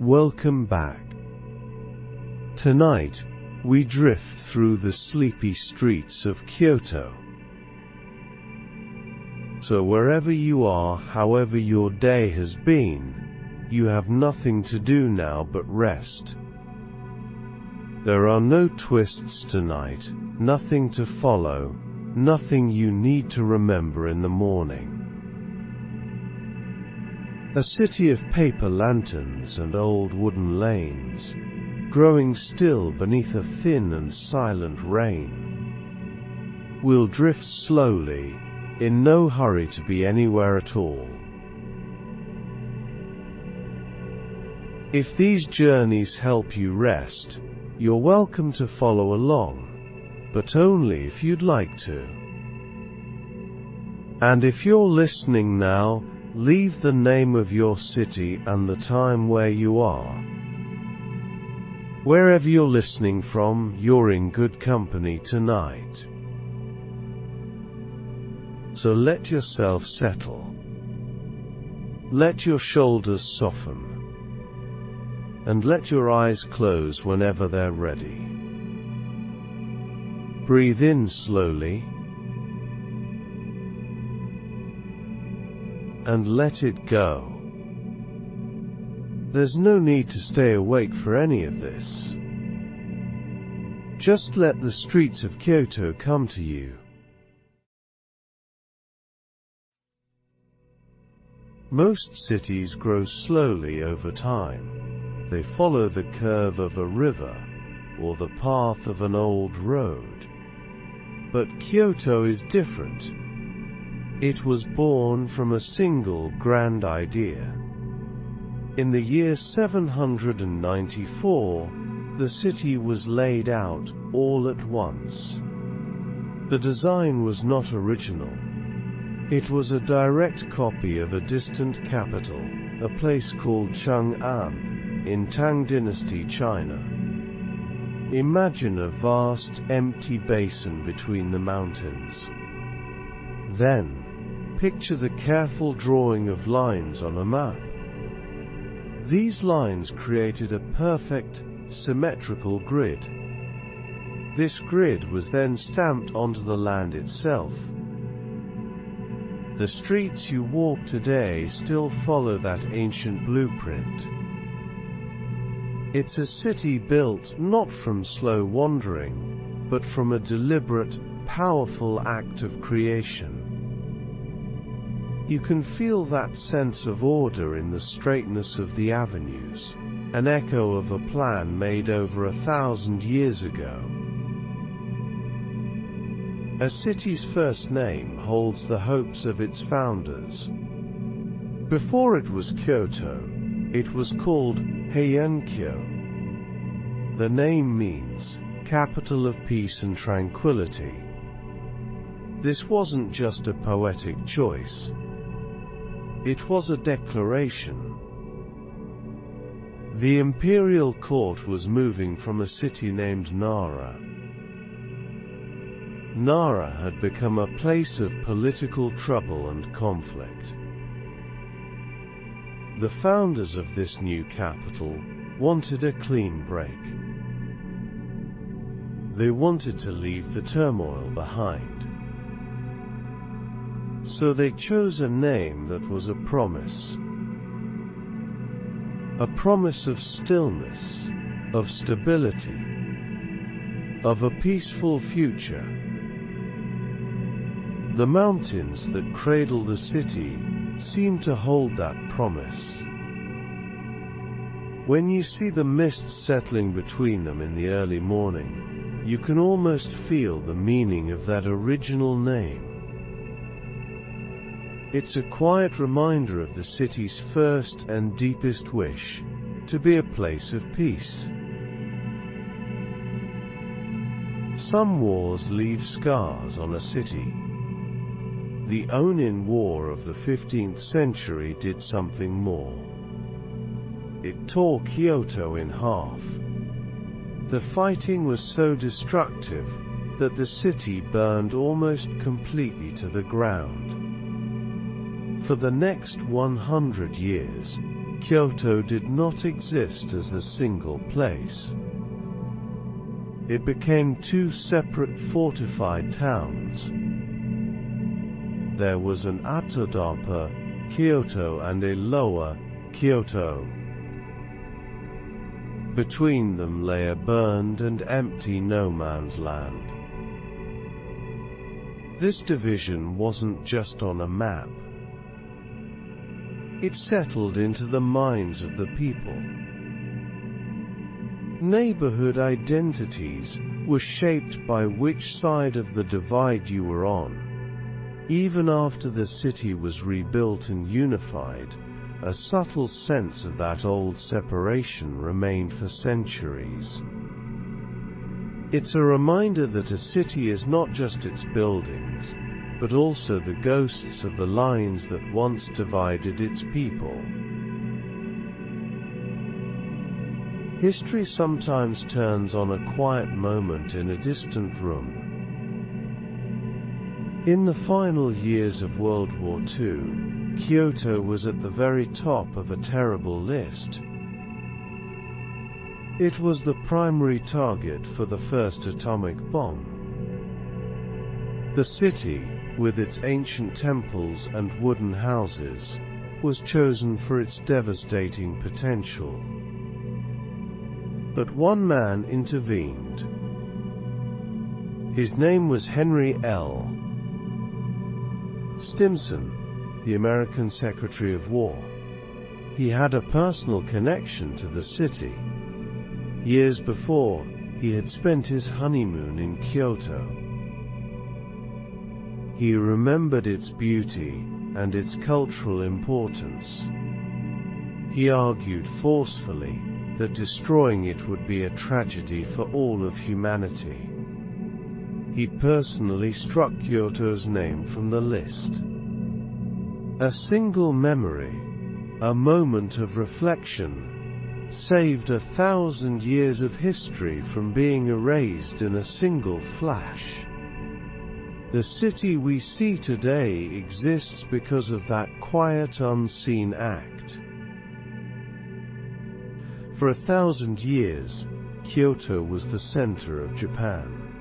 Welcome back. Tonight, we drift through the sleepy streets of Kyoto. So wherever you are, however your day has been, you have nothing to do now but rest. There are no twists tonight, nothing to follow, nothing you need to remember in the morning. A city of paper lanterns and old wooden lanes, growing still beneath a thin and silent rain. We'll drift slowly, in no hurry to be anywhere at all. If these journeys help you rest, you're welcome to follow along, but only if you'd like to. And if you're listening now, leave the name of your city and the time where you are. Wherever you're listening from, you're in good company tonight. So let yourself settle. Let your shoulders soften. And let your eyes close whenever they're ready. Breathe in slowly. And let it go. There's no need to stay awake for any of this. Just let the streets of Kyoto come to you. Most cities grow slowly over time. They follow the curve of a river, or the path of an old road. But Kyoto is different. It was born from a single grand idea. In the year 794, the city was laid out all at once. The design was not original. It was a direct copy of a distant capital, a place called Chang'an, in Tang Dynasty, China. Imagine a vast, empty basin between the mountains. Then, picture the careful drawing of lines on a map. These lines created a perfect, symmetrical grid. This grid was then stamped onto the land itself. The streets you walk today still follow that ancient blueprint. It's a city built not from slow wandering, but from a deliberate, powerful act of creation. You can feel that sense of order in the straightness of the avenues, an echo of a plan made over 1,000 years ago. A city's first name holds the hopes of its founders. Before it was Kyoto, it was called Heian-kyo. The name means capital of peace and tranquility. This wasn't just a poetic choice. It was a declaration. The imperial court was moving from a city named Nara. Nara had become a place of political trouble and conflict. The founders of this new capital wanted a clean break. They wanted to leave the turmoil behind. So they chose a name that was a promise. A promise of stillness, of stability, of a peaceful future. The mountains that cradle the city seem to hold that promise. When you see the mist settling between them in the early morning, you can almost feel the meaning of that original name. It's a quiet reminder of the city's first and deepest wish, to be a place of peace. Some wars leave scars on a city. The Onin War of the 15th century did something more. It tore Kyoto in half. The fighting was so destructive that the city burned almost completely to the ground. For the next 100 years, Kyoto did not exist as a single place. It became two separate fortified towns. There was an upper Kyoto and a lower Kyoto. Between them lay a burned and empty no-man's land. This division wasn't just on a map. It settled into the minds of the people. Neighborhood identities were shaped by which side of the divide you were on. Even after the city was rebuilt and unified, a subtle sense of that old separation remained for centuries. It's a reminder that a city is not just its buildings, but also the ghosts of the lines that once divided its people. History sometimes turns on a quiet moment in a distant room. In the final years of World War II, Kyoto was at the very top of a terrible list. It was the primary target for the first atomic bomb. The city, with its ancient temples and wooden houses, was chosen for its devastating potential. But one man intervened. His name was Henry L. Stimson, the American Secretary of War. He had a personal connection to the city. Years before, he had spent his honeymoon in Kyoto. He remembered its beauty and its cultural importance. He argued forcefully that destroying it would be a tragedy for all of humanity. He personally struck Kyoto's name from the list. A single memory, a moment of reflection, saved 1,000 years of history from being erased in a single flash. The city we see today exists because of that quiet, unseen act. For 1,000 years, Kyoto was the center of Japan.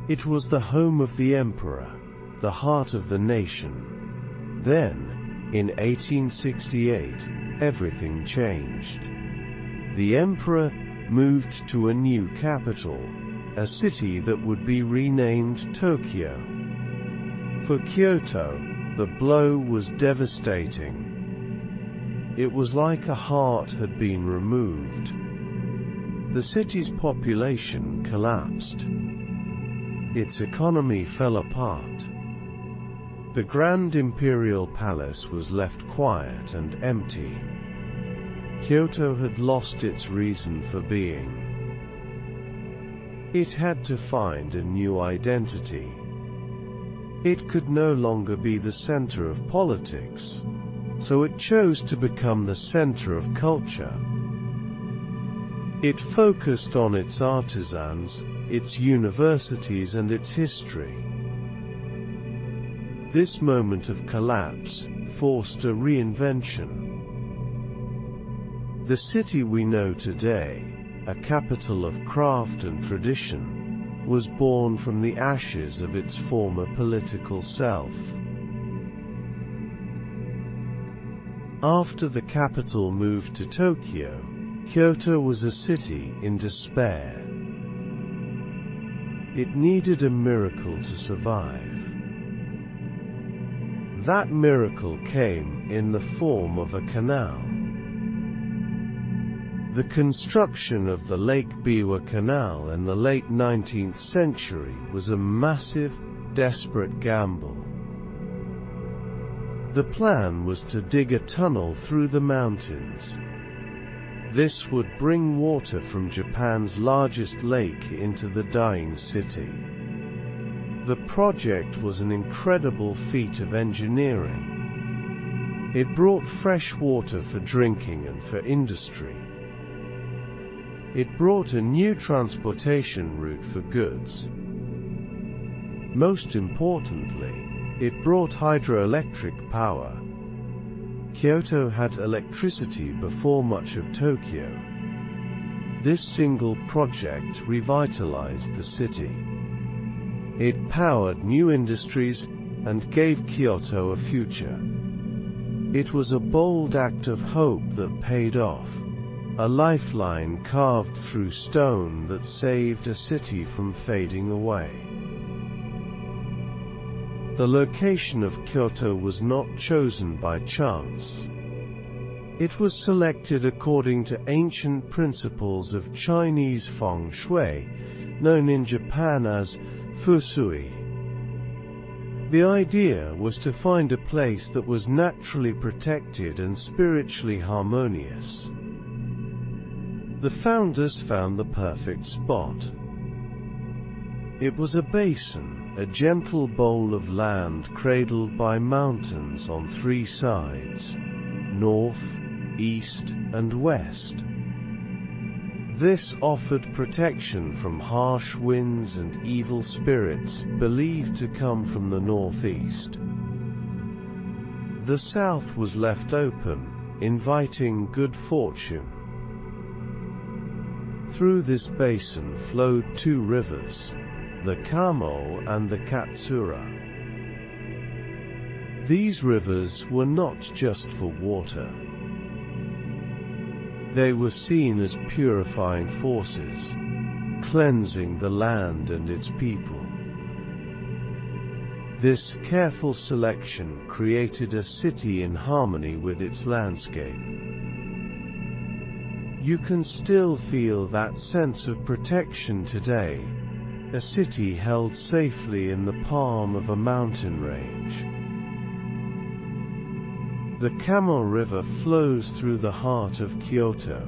It was the home of the emperor, the heart of the nation. Then, in 1868, everything changed. The emperor moved to a new capital, a city that would be renamed Tokyo. For Kyoto, the blow was devastating. It was like a heart had been removed. The city's population collapsed. Its economy fell apart. The Grand Imperial Palace was left quiet and empty. Kyoto had lost its reason for being. It had to find a new identity. It could no longer be the center of politics, so it chose to become the center of culture. It focused on its artisans, its universities and its history. This moment of collapse forced a reinvention. The city we know today, a capital of craft and tradition, was born from the ashes of its former political self. After the capital moved to Tokyo, Kyoto was a city in despair. It needed a miracle to survive. That miracle came in the form of a canal. The construction of the Lake Biwa Canal in the late 19th century was a massive, desperate gamble. The plan was to dig a tunnel through the mountains. This would bring water from Japan's largest lake into the dying city. The project was an incredible feat of engineering. It brought fresh water for drinking and for industry. It brought a new transportation route for goods. Most importantly, It brought hydroelectric power. Kyoto had electricity before much of Tokyo. This single project revitalized the city. It powered new industries and gave Kyoto a future. It was a bold act of hope that paid off, a lifeline carved through stone that saved a city from fading away. The location of Kyoto was not chosen by chance. It was selected according to ancient principles of Chinese feng shui, known in Japan as fusui. The idea was to find a place that was naturally protected and spiritually harmonious. The founders found the perfect spot. It was a basin, a gentle bowl of land cradled by mountains on three sides, north, east, and west. This offered protection from harsh winds and evil spirits believed to come from the northeast. The south was left open, inviting good fortune. Through this basin flowed two rivers, the Kamo and the Katsura. These rivers were not just for water. They were seen as purifying forces, cleansing the land and its people. This careful selection created a city in harmony with its landscape. You can still feel that sense of protection today, a city held safely in the palm of a mountain range. The Kamo River flows through the heart of Kyoto.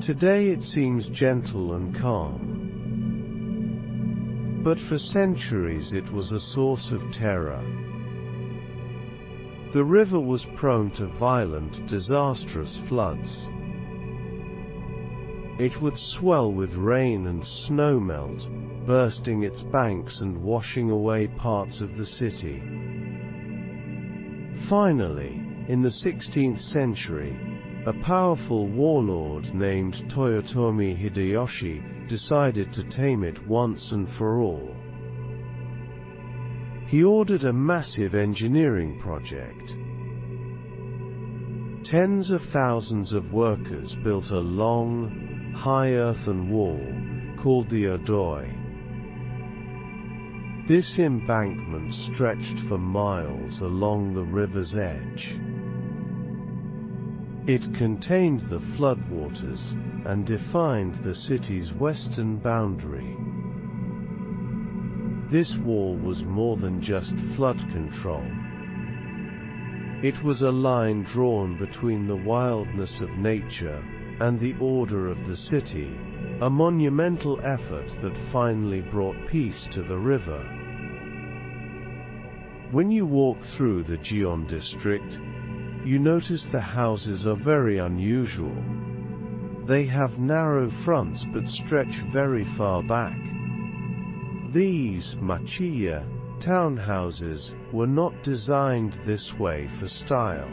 Today it seems gentle and calm. But for centuries it was a source of terror. The river was prone to violent, disastrous floods. It would swell with rain and snowmelt, bursting its banks and washing away parts of the city. Finally, in the 16th century, a powerful warlord named Toyotomi Hideyoshi decided to tame it once and for all. He ordered a massive engineering project. Tens of thousands of workers built a long, high earthen wall, called the Odoi. This embankment stretched for miles along the river's edge. It contained the floodwaters and defined the city's western boundary. This wall was more than just flood control. It was a line drawn between the wildness of nature and the order of the city, a monumental effort that finally brought peace to the river. When you walk through the Gion district, you notice the houses are very unusual. They have narrow fronts but stretch very far back. These machiya townhouses were not designed this way for style.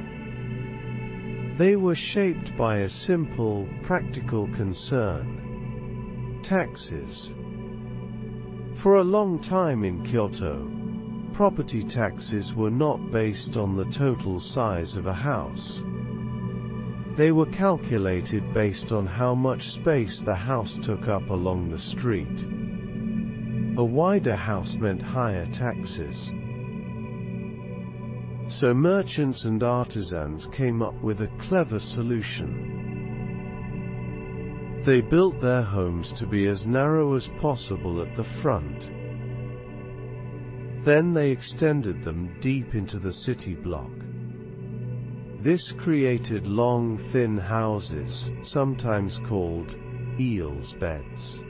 They were shaped by a simple, practical concern: taxes. For a long time in Kyoto, property taxes were not based on the total size of a house. They were calculated based on how much space the house took up along the street. A wider house meant higher taxes. So merchants and artisans came up with a clever solution. They built their homes to be as narrow as possible at the front. Then they extended them deep into the city block. This created long, thin houses, sometimes called eel's beds.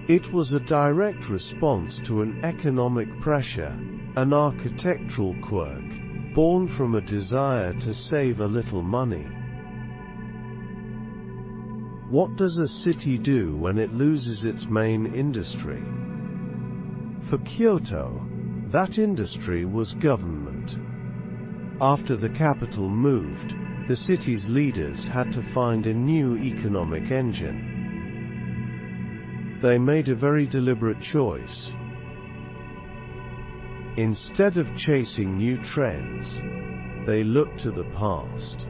It was a direct response to an economic pressure, an architectural quirk, born from a desire to save a little money. What does a city do when it loses its main industry? For Kyoto, that industry was government. After the capital moved, the city's leaders had to find a new economic engine. They made a very deliberate choice. Instead of chasing new trends, they looked to the past.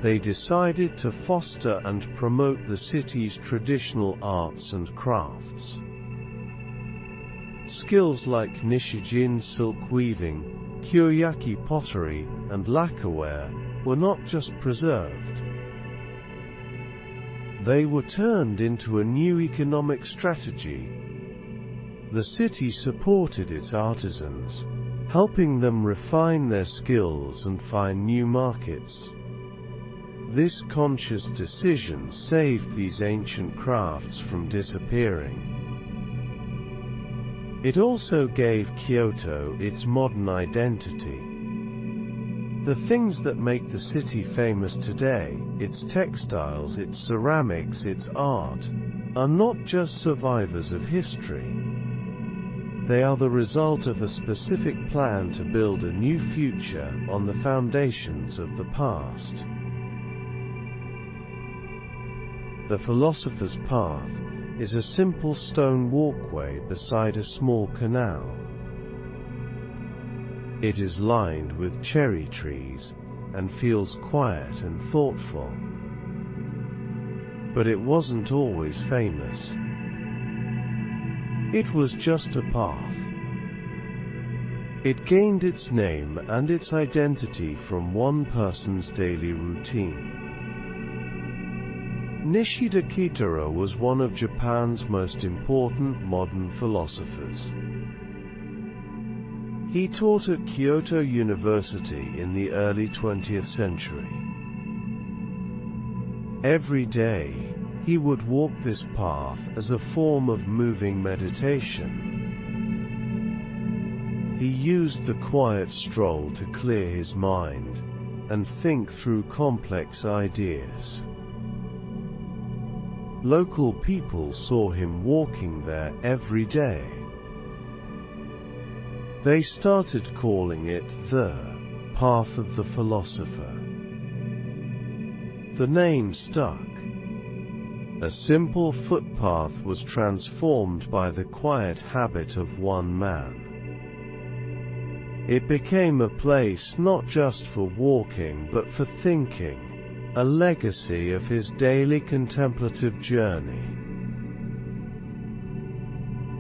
They decided to foster and promote the city's traditional arts and crafts. Skills like nishijin silk weaving, kyoyaki pottery, and lacquerware were not just preserved. They were turned into a new economic strategy. The city supported its artisans, helping them refine their skills and find new markets. This conscious decision saved these ancient crafts from disappearing. It also gave Kyoto its modern identity. The things that make the city famous today, its textiles, its ceramics, its art, are not just survivors of history. They are the result of a specific plan to build a new future on the foundations of the past. The Philosopher's Path is a simple stone walkway beside a small canal. It is lined with cherry trees and feels quiet and thoughtful. But it wasn't always famous. It was just a path. It gained its name and its identity from one person's daily routine. Nishida Kitaro was one of Japan's most important modern philosophers. He taught at Kyoto University in the early 20th century. Every day, he would walk this path as a form of moving meditation. He used the quiet stroll to clear his mind and think through complex ideas. Local people saw him walking there every day. They started calling it the Path of the Philosopher. The name stuck. A simple footpath was transformed by the quiet habit of one man. It became a place not just for walking but for thinking, a legacy of his daily contemplative journey.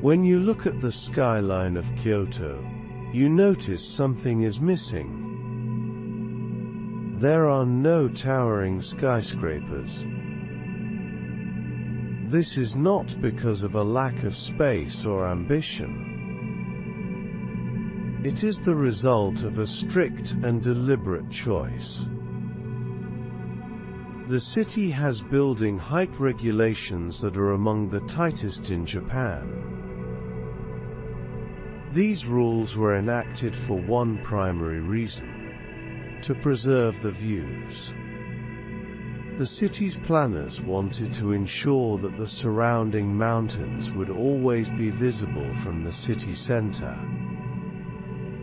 When you look at the skyline of Kyoto, you notice something is missing. There are no towering skyscrapers. This is not because of a lack of space or ambition. It is the result of a strict and deliberate choice. The city has building height regulations that are among the tightest in Japan. These rules were enacted for one primary reason: to preserve the views. The city's planners wanted to ensure that the surrounding mountains would always be visible from the city center.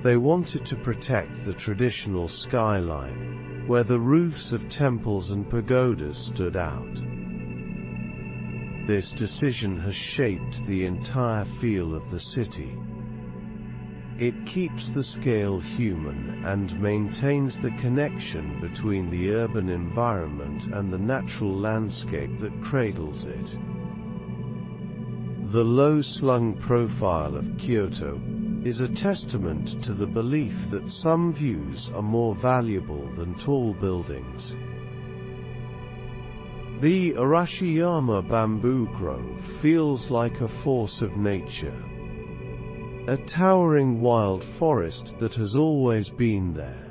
They wanted to protect the traditional skyline, where the roofs of temples and pagodas stood out. This decision has shaped the entire feel of the city. It keeps the scale human and maintains the connection between the urban environment and the natural landscape that cradles it. The low-slung profile of Kyoto is a testament to the belief that some views are more valuable than tall buildings. The Arashiyama bamboo grove feels like a force of nature. A towering wild forest that has always been there.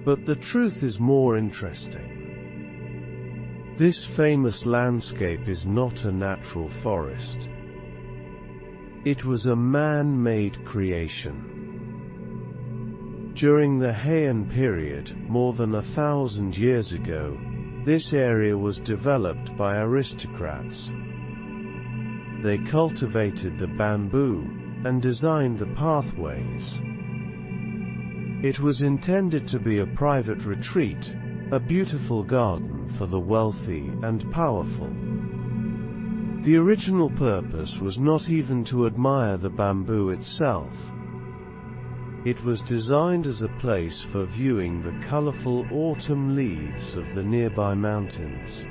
But the truth is more interesting. This famous landscape is not a natural forest. It was a man-made creation. During the Heian period, more than 1,000 years ago, this area was developed by aristocrats. They cultivated the bamboo, and designed the pathways. It was intended to be a private retreat, a beautiful garden for the wealthy and powerful. The original purpose was not even to admire the bamboo itself. It was designed as a place for viewing the colorful autumn leaves of the nearby mountains.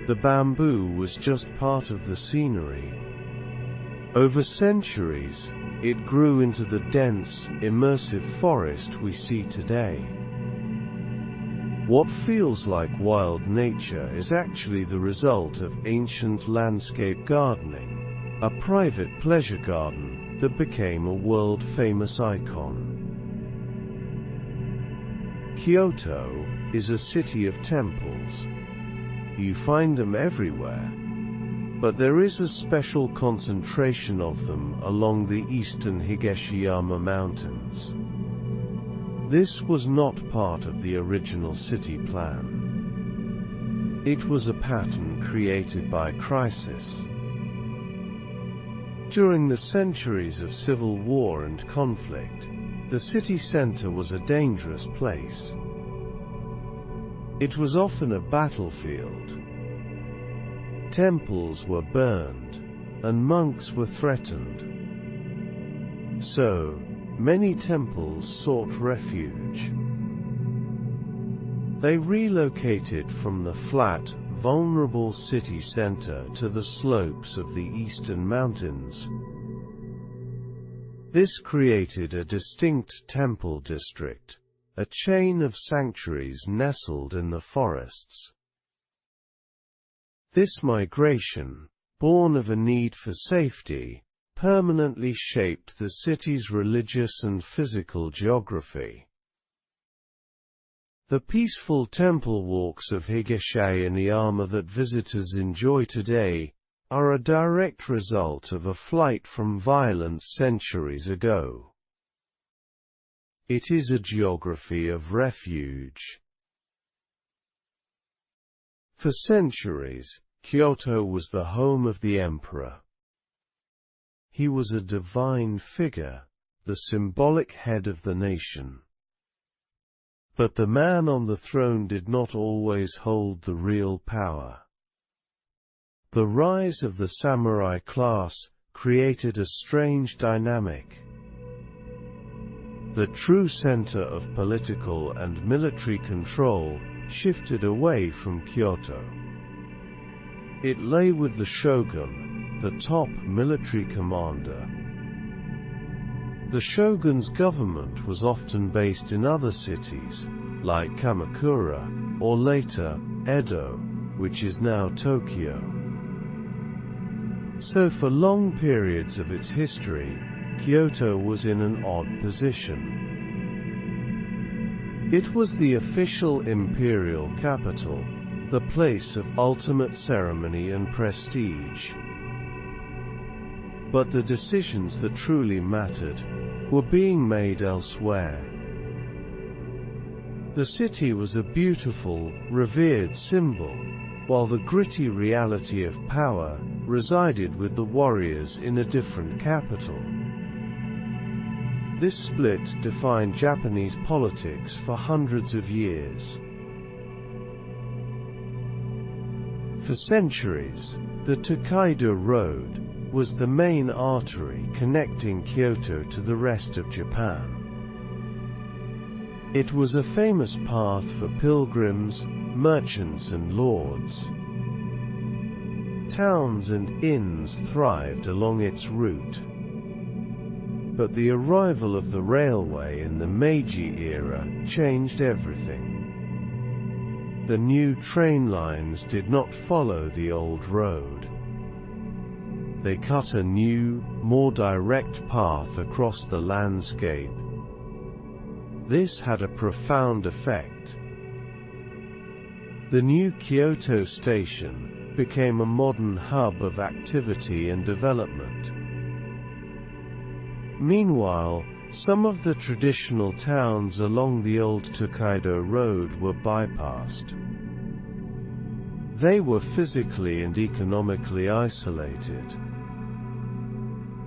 The bamboo was just part of the scenery. Over centuries, it grew into the dense, immersive forest we see today. What feels like wild nature is actually the result of ancient landscape gardening, a private pleasure garden that became a world-famous icon. Kyoto is a city of temples. You find them everywhere, but there is a special concentration of them along the eastern Higashiyama Mountains. This was not part of the original city plan. It was a pattern created by crisis. During the centuries of civil war and conflict, the city center was a dangerous place. It was often a battlefield. Temples were burned, and monks were threatened. So, many temples sought refuge. They relocated from the flat, vulnerable city center to the slopes of the eastern mountains. This created a distinct temple district, a chain of sanctuaries nestled in the forests. This migration, born of a need for safety, permanently shaped the city's religious and physical geography. The peaceful temple walks of Higashiyama that visitors enjoy today are a direct result of a flight from violence centuries ago. It is a geography of refuge. For centuries, Kyoto was the home of the emperor. He was a divine figure, the symbolic head of the nation. But the man on the throne did not always hold the real power. The rise of the samurai class created a strange dynamic. The true center of political and military control shifted away from Kyoto. It lay with the shogun, the top military commander. The shogun's government was often based in other cities, like Kamakura, or later, Edo, which is now Tokyo. So for long periods of its history, Kyoto was in an odd position. It was the official imperial capital, the place of ultimate ceremony and prestige. But the decisions that truly mattered were being made elsewhere. The city was a beautiful, revered symbol, while the gritty reality of power resided with the warriors in a different capital. This split defined Japanese politics for hundreds of years. For centuries, the Tokaido Road was the main artery connecting Kyoto to the rest of Japan. It was a famous path for pilgrims, merchants and lords. Towns and inns thrived along its route. But the arrival of the railway in the Meiji era changed everything. The new train lines did not follow the old road. They cut a new, more direct path across the landscape. This had a profound effect. The new Kyoto station became a modern hub of activity and development. Meanwhile, some of the traditional towns along the old Tokaido Road were bypassed. They were physically and economically isolated.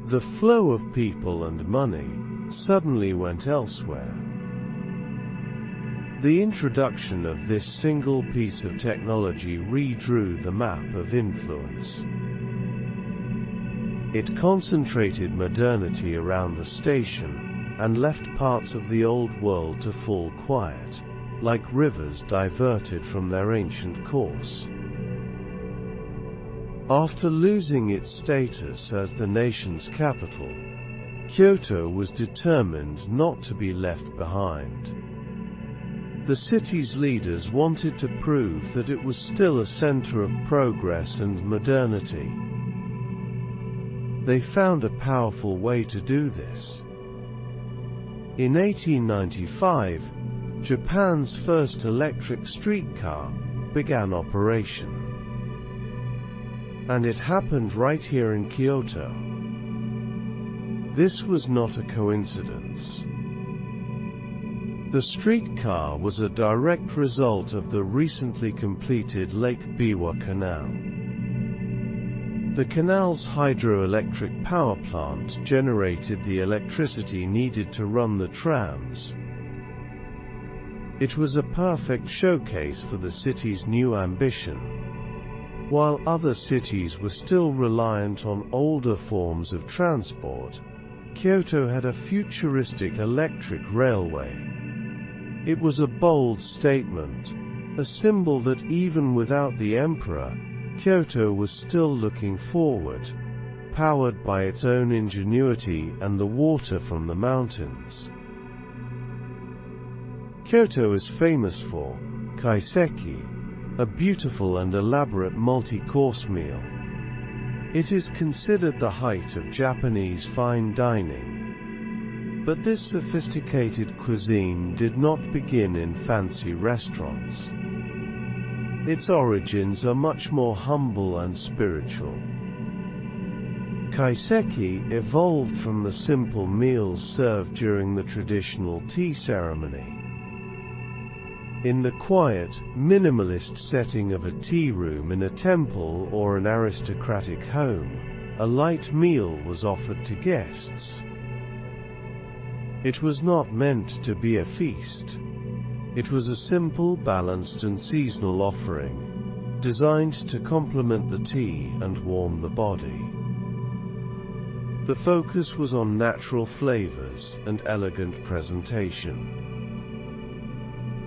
The flow of people and money suddenly went elsewhere. The introduction of this single piece of technology redrew the map of influence. It concentrated modernity around the station, and left parts of the old world to fall quiet, like rivers diverted from their ancient course. After losing its status as the nation's capital, Kyoto was determined not to be left behind. The city's leaders wanted to prove that it was still a center of progress and modernity. They found a powerful way to do this. In 1895, Japan's first electric streetcar began operation. And it happened right here in Kyoto. This was not a coincidence. The streetcar was a direct result of the recently completed Lake Biwa Canal. The canal's hydroelectric power plant generated the electricity needed to run the trams. It was a perfect showcase for the city's new ambition. While other cities were still reliant on older forms of transport, Kyoto had a futuristic electric railway. It was a bold statement, a symbol that even without the emperor, Kyoto was still looking forward, powered by its own ingenuity and the water from the mountains. Kyoto is famous for kaiseki, a beautiful and elaborate multi-course meal. It is considered the height of Japanese fine dining. But this sophisticated cuisine did not begin in fancy restaurants. Its origins are much more humble and spiritual. Kaiseki evolved from the simple meals served during the traditional tea ceremony. In the quiet, minimalist setting of a tea room in a temple or an aristocratic home, a light meal was offered to guests. It was not meant to be a feast. It was a simple, balanced and seasonal offering, designed to complement the tea and warm the body. The focus was on natural flavors and elegant presentation.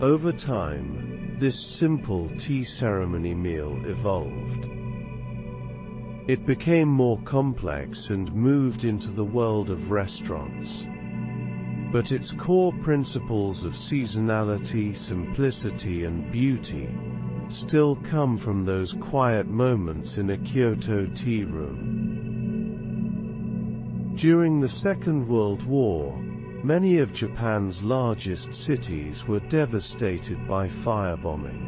Over time, this simple tea ceremony meal evolved. It became more complex and moved into the world of restaurants. But its core principles of seasonality, simplicity and beauty still come from those quiet moments in a Kyoto tea room. During the Second World War, many of Japan's largest cities were devastated by firebombing.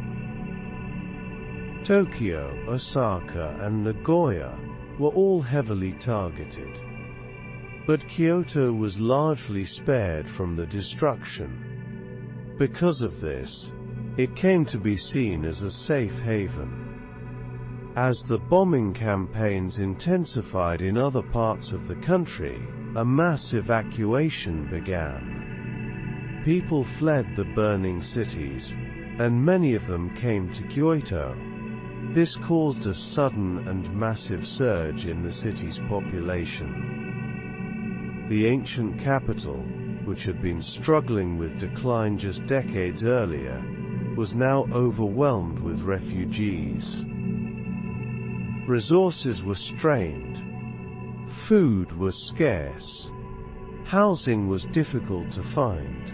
Tokyo, Osaka and Nagoya were all heavily targeted. But Kyoto was largely spared from the destruction. Because of this, it came to be seen as a safe haven. As the bombing campaigns intensified in other parts of the country, a mass evacuation began. People fled the burning cities, and many of them came to Kyoto. This caused a sudden and massive surge in the city's population. The ancient capital, which had been struggling with decline just decades earlier, was now overwhelmed with refugees. Resources were strained. Food was scarce. Housing was difficult to find.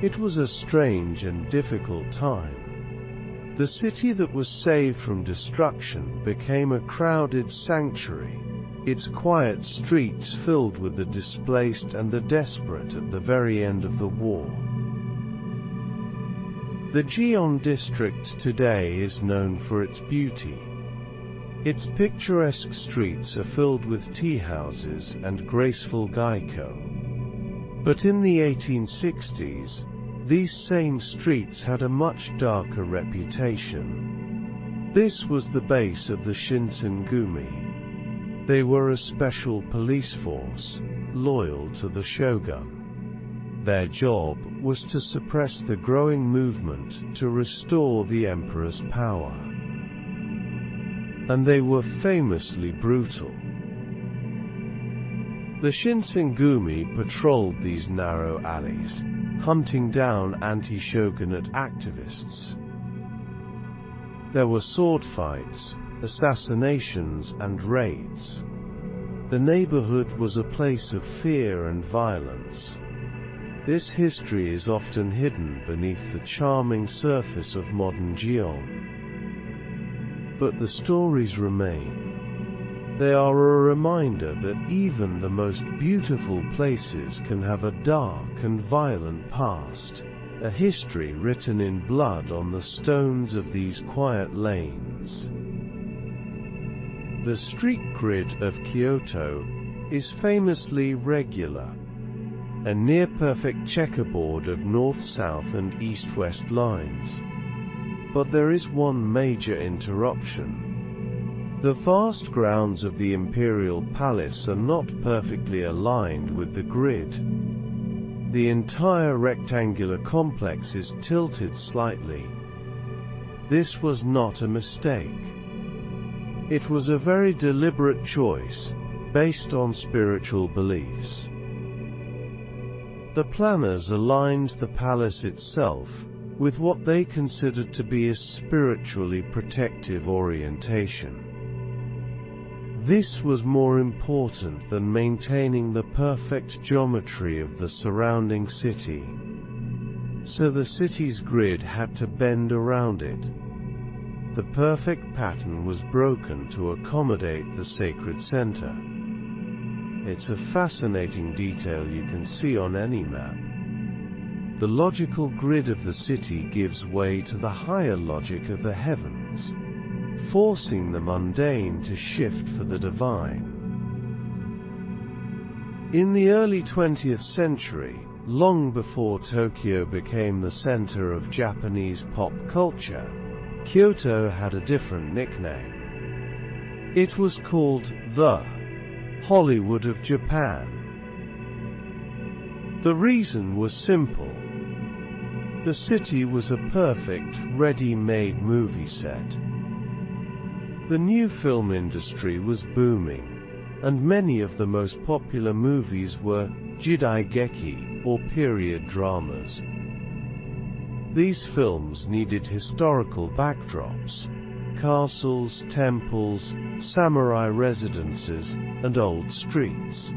It was a strange and difficult time. The city that was saved from destruction became a crowded sanctuary, its quiet streets filled with the displaced and the desperate at the very end of the war. The Gion district today is known for its beauty. Its picturesque streets are filled with tea houses and graceful gaiko. But in the 1860s, these same streets had a much darker reputation. This was the base of the Shinsengumi. They were a special police force, loyal to the shogun. Their job was to suppress the growing movement to restore the emperor's power. And they were famously brutal. The Shinsengumi patrolled these narrow alleys, hunting down anti-shogunate activists. There were sword fights, assassinations and raids. The neighborhood was a place of fear and violence. This history is often hidden beneath the charming surface of modern Gion. But the stories remain. They are a reminder that even the most beautiful places can have a dark and violent past, a history written in blood on the stones of these quiet lanes. The street grid of Kyoto is famously regular, a near-perfect checkerboard of north-south and east-west lines. But there is one major interruption. The vast grounds of the imperial palace are not perfectly aligned with the grid. The entire rectangular complex is tilted slightly. This was not a mistake. It was a very deliberate choice, based on spiritual beliefs. The planners aligned the palace itself with what they considered to be a spiritually protective orientation. This was more important than maintaining the perfect geometry of the surrounding city. So the city's grid had to bend around it. The perfect pattern was broken to accommodate the sacred center. It's a fascinating detail you can see on any map. The logical grid of the city gives way to the higher logic of the heavens, forcing the mundane to shift for the divine. In the early 20th century, long before Tokyo became the center of Japanese pop culture, Kyoto had a different nickname. It was called the Hollywood of Japan. The reason was simple. The city was a perfect, ready-made movie set. The new film industry was booming, and many of the most popular movies were jidaigeki, or period dramas. These films needed historical backdrops, castles, temples, samurai residences, and old streets.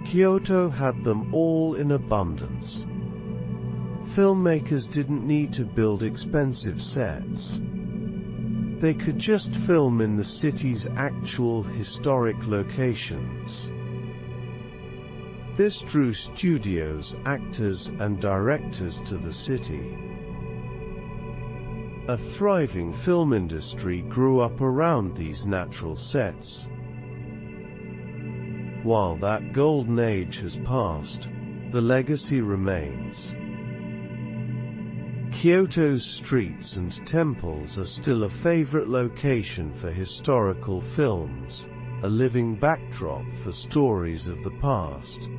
Kyoto had them all in abundance. Filmmakers didn't need to build expensive sets. They could just film in the city's actual historic locations. This drew studios, actors, and directors to the city. A thriving film industry grew up around these natural sets. While that golden age has passed, the legacy remains. Kyoto's streets and temples are still a favorite location for historical films, a living backdrop for stories of the past.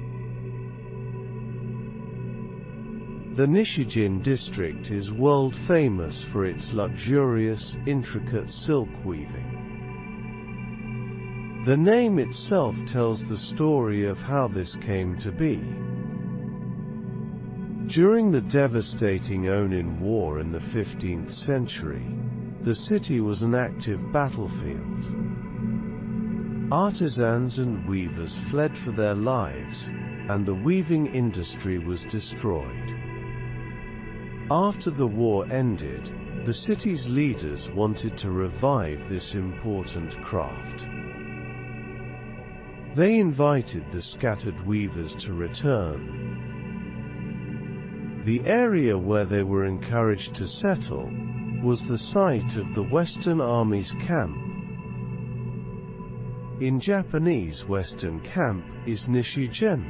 The Nishijin district is world famous for its luxurious, intricate silk weaving. The name itself tells the story of how this came to be. During the devastating Onin War in the 15th century, the city was an active battlefield. Artisans and weavers fled for their lives, and the weaving industry was destroyed. After the war ended, the city's leaders wanted to revive this important craft. They invited the scattered weavers to return. The area where they were encouraged to settle was the site of the Western Army's camp. In Japanese, Western camp is Nishijin.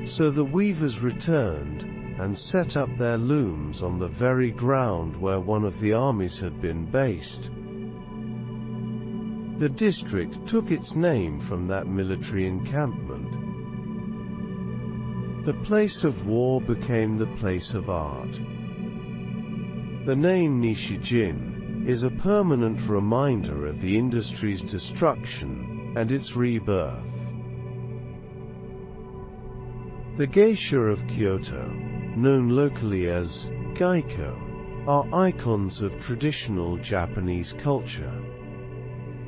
So the weavers returned and set up their looms on the very ground where one of the armies had been based. The district took its name from that military encampment. The place of war became the place of art. The name Nishijin is a permanent reminder of the industry's destruction and its rebirth. The geisha of Kyoto, known locally as Gaiko, are icons of traditional Japanese culture.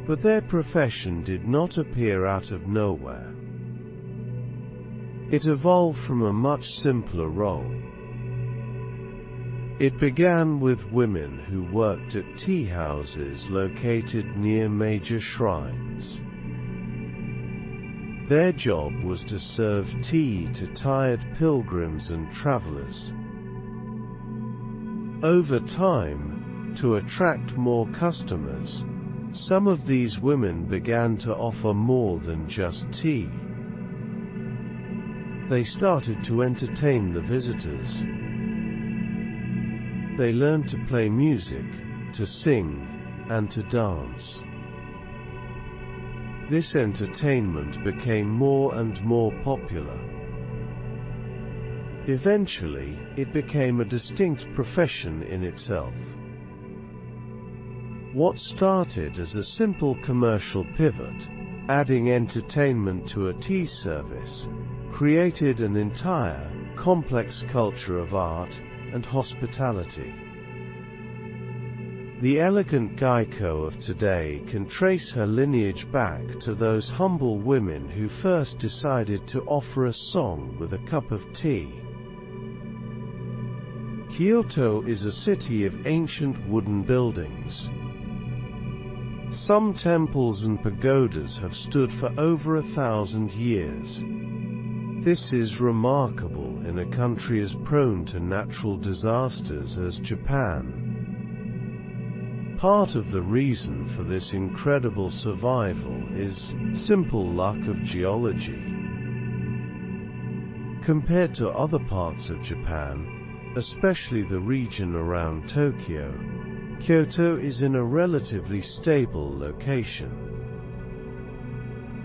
But their profession did not appear out of nowhere. It evolved from a much simpler role. It began with women who worked at tea houses located near major shrines. Their job was to serve tea to tired pilgrims and travelers. Over time, to attract more customers, some of these women began to offer more than just tea. They started to entertain the visitors. They learned to play music, to sing, and to dance. This entertainment became more and more popular. Eventually, it became a distinct profession in itself. What started as a simple commercial pivot, adding entertainment to a tea service, created an entire, complex culture of art and hospitality. The elegant Gaiko of today can trace her lineage back to those humble women who first decided to offer a song with a cup of tea. Kyoto is a city of ancient wooden buildings. Some temples and pagodas have stood for over 1,000 years. This is remarkable in a country as prone to natural disasters as Japan. Part of the reason for this incredible survival is simple luck of geology. Compared to other parts of Japan, especially the region around Tokyo, Kyoto is in a relatively stable location.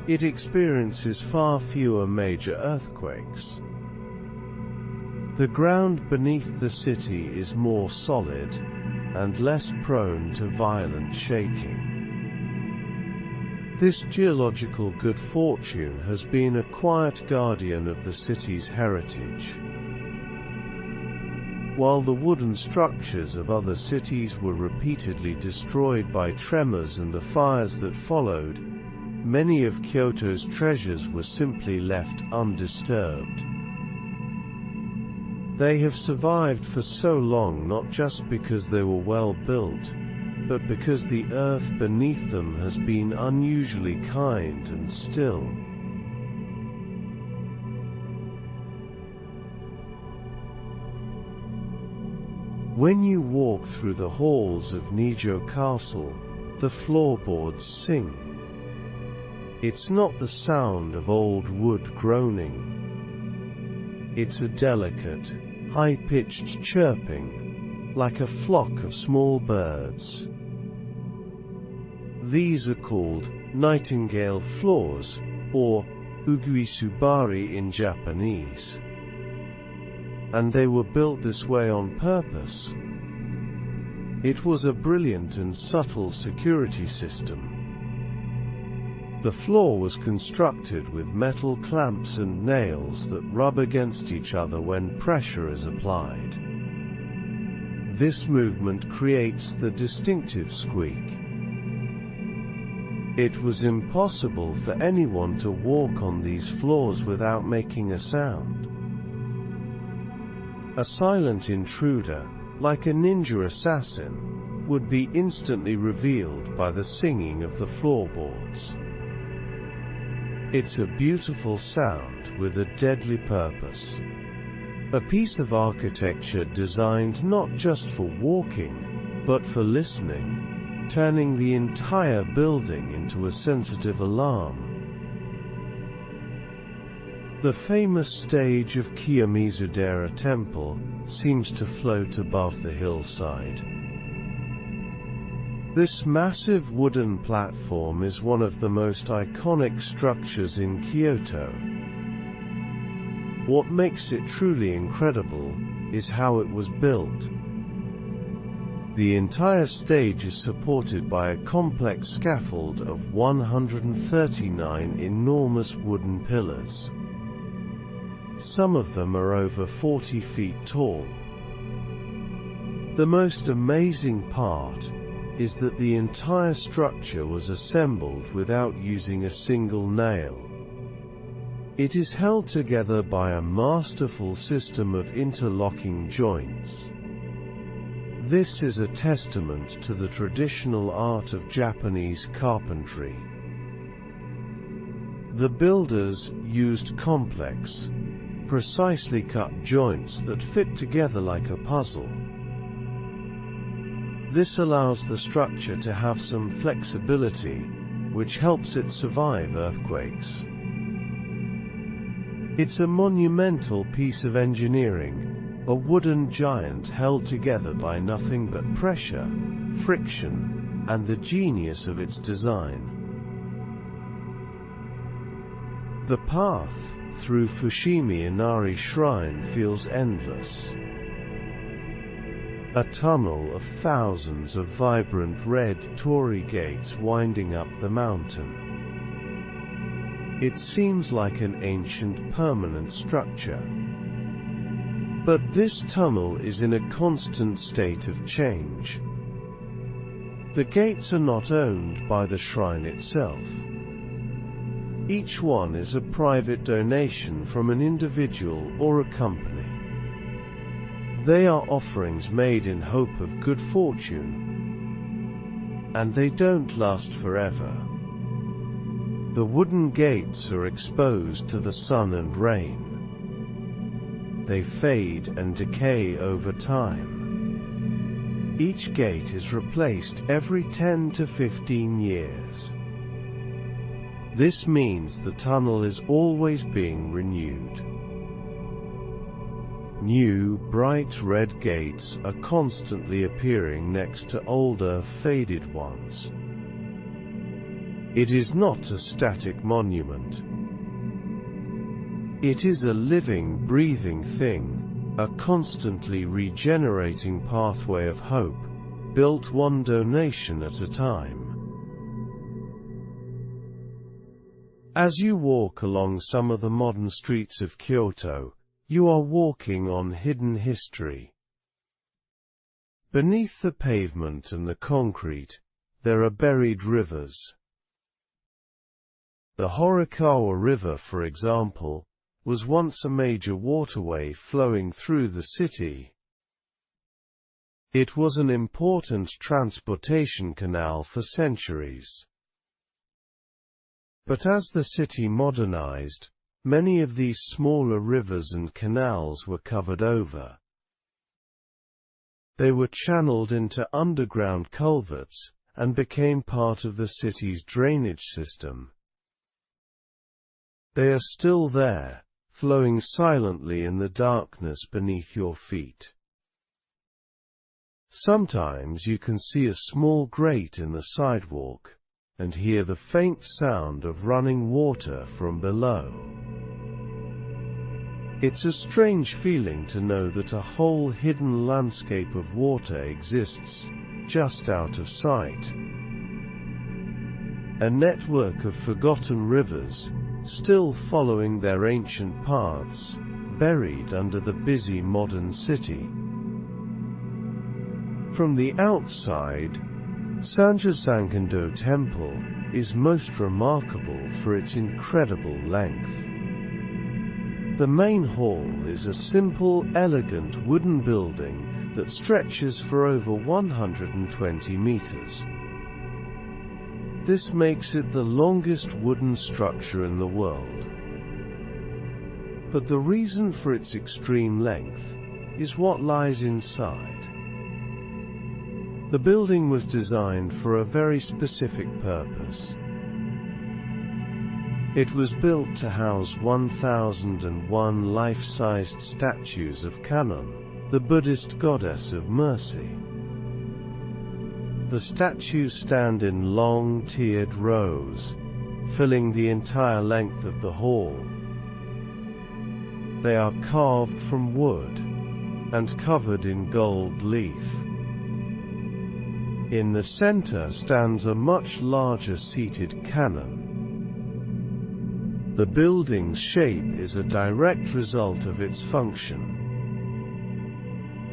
It experiences far fewer major earthquakes. The ground beneath the city is more solid and less prone to violent shaking. This geological good fortune has been a quiet guardian of the city's heritage. While the wooden structures of other cities were repeatedly destroyed by tremors and the fires that followed, many of Kyoto's treasures were simply left undisturbed. They have survived for so long not just because they were well built, but because the earth beneath them has been unusually kind and still. When you walk through the halls of Nijo Castle, the floorboards sing. It's not the sound of old wood groaning. It's a delicate, high-pitched chirping, like a flock of small birds. These are called nightingale floors, or uguisubari in Japanese. And they were built this way on purpose. It was a brilliant and subtle security system. The floor was constructed with metal clamps and nails that rub against each other when pressure is applied. This movement creates the distinctive squeak. It was impossible for anyone to walk on these floors without making a sound. A silent intruder, like a ninja assassin, would be instantly revealed by the singing of the floorboards. It's a beautiful sound with a deadly purpose. A piece of architecture designed not just for walking, but for listening, turning the entire building into a sensitive alarm. The famous stage of Kiyomizudera Temple seems to float above the hillside. This massive wooden platform is one of the most iconic structures in Kyoto. What makes it truly incredible is how it was built. The entire stage is supported by a complex scaffold of 139 enormous wooden pillars. Some of them are over 40 feet tall. The most amazing part is that the entire structure was assembled without using a single nail. It is held together by a masterful system of interlocking joints. This is a testament to the traditional art of Japanese carpentry. The builders used complex, precisely cut joints that fit together like a puzzle. This allows the structure to have some flexibility, which helps it survive earthquakes. It's a monumental piece of engineering, a wooden giant held together by nothing but pressure, friction, and the genius of its design. The path through Fushimi Inari Shrine feels endless. A tunnel of thousands of vibrant red torii gates winding up the mountain. It seems like an ancient permanent structure. But this tunnel is in a constant state of change. The gates are not owned by the shrine itself. Each one is a private donation from an individual or a company. They are offerings made in hope of good fortune. And they don't last forever. The wooden gates are exposed to the sun and rain. They fade and decay over time. Each gate is replaced every 10 to 15 years. This means the tunnel is always being renewed. New, bright red gates are constantly appearing next to older, faded ones. It is not a static monument. It is a living, breathing thing, a constantly regenerating pathway of hope, built one donation at a time. As you walk along some of the modern streets of Kyoto, you are walking on hidden history. Beneath the pavement and the concrete, there are buried rivers. The Horikawa River, for example, was once a major waterway flowing through the city. It was an important transportation canal for centuries. But as the city modernized, many of these smaller rivers and canals were covered over. They were channeled into underground culverts, and became part of the city's drainage system. They are still there, flowing silently in the darkness beneath your feet. Sometimes you can see a small grate in the sidewalk, and hear the faint sound of running water from below. It's a strange feeling to know that a whole hidden landscape of water exists, just out of sight. A network of forgotten rivers, still following their ancient paths, buried under the busy modern city. From the outside, Sanjasankendo Temple is most remarkable for its incredible length. The main hall is a simple, elegant wooden building that stretches for over 120 meters. This makes it the longest wooden structure in the world. But the reason for its extreme length is what lies inside. The building was designed for a very specific purpose. It was built to house 1001 life-sized statues of Kannon, the Buddhist goddess of mercy. The statues stand in long tiered rows, filling the entire length of the hall. They are carved from wood and covered in gold leaf. In the center stands a much larger seated cannon. The building's shape is a direct result of its function.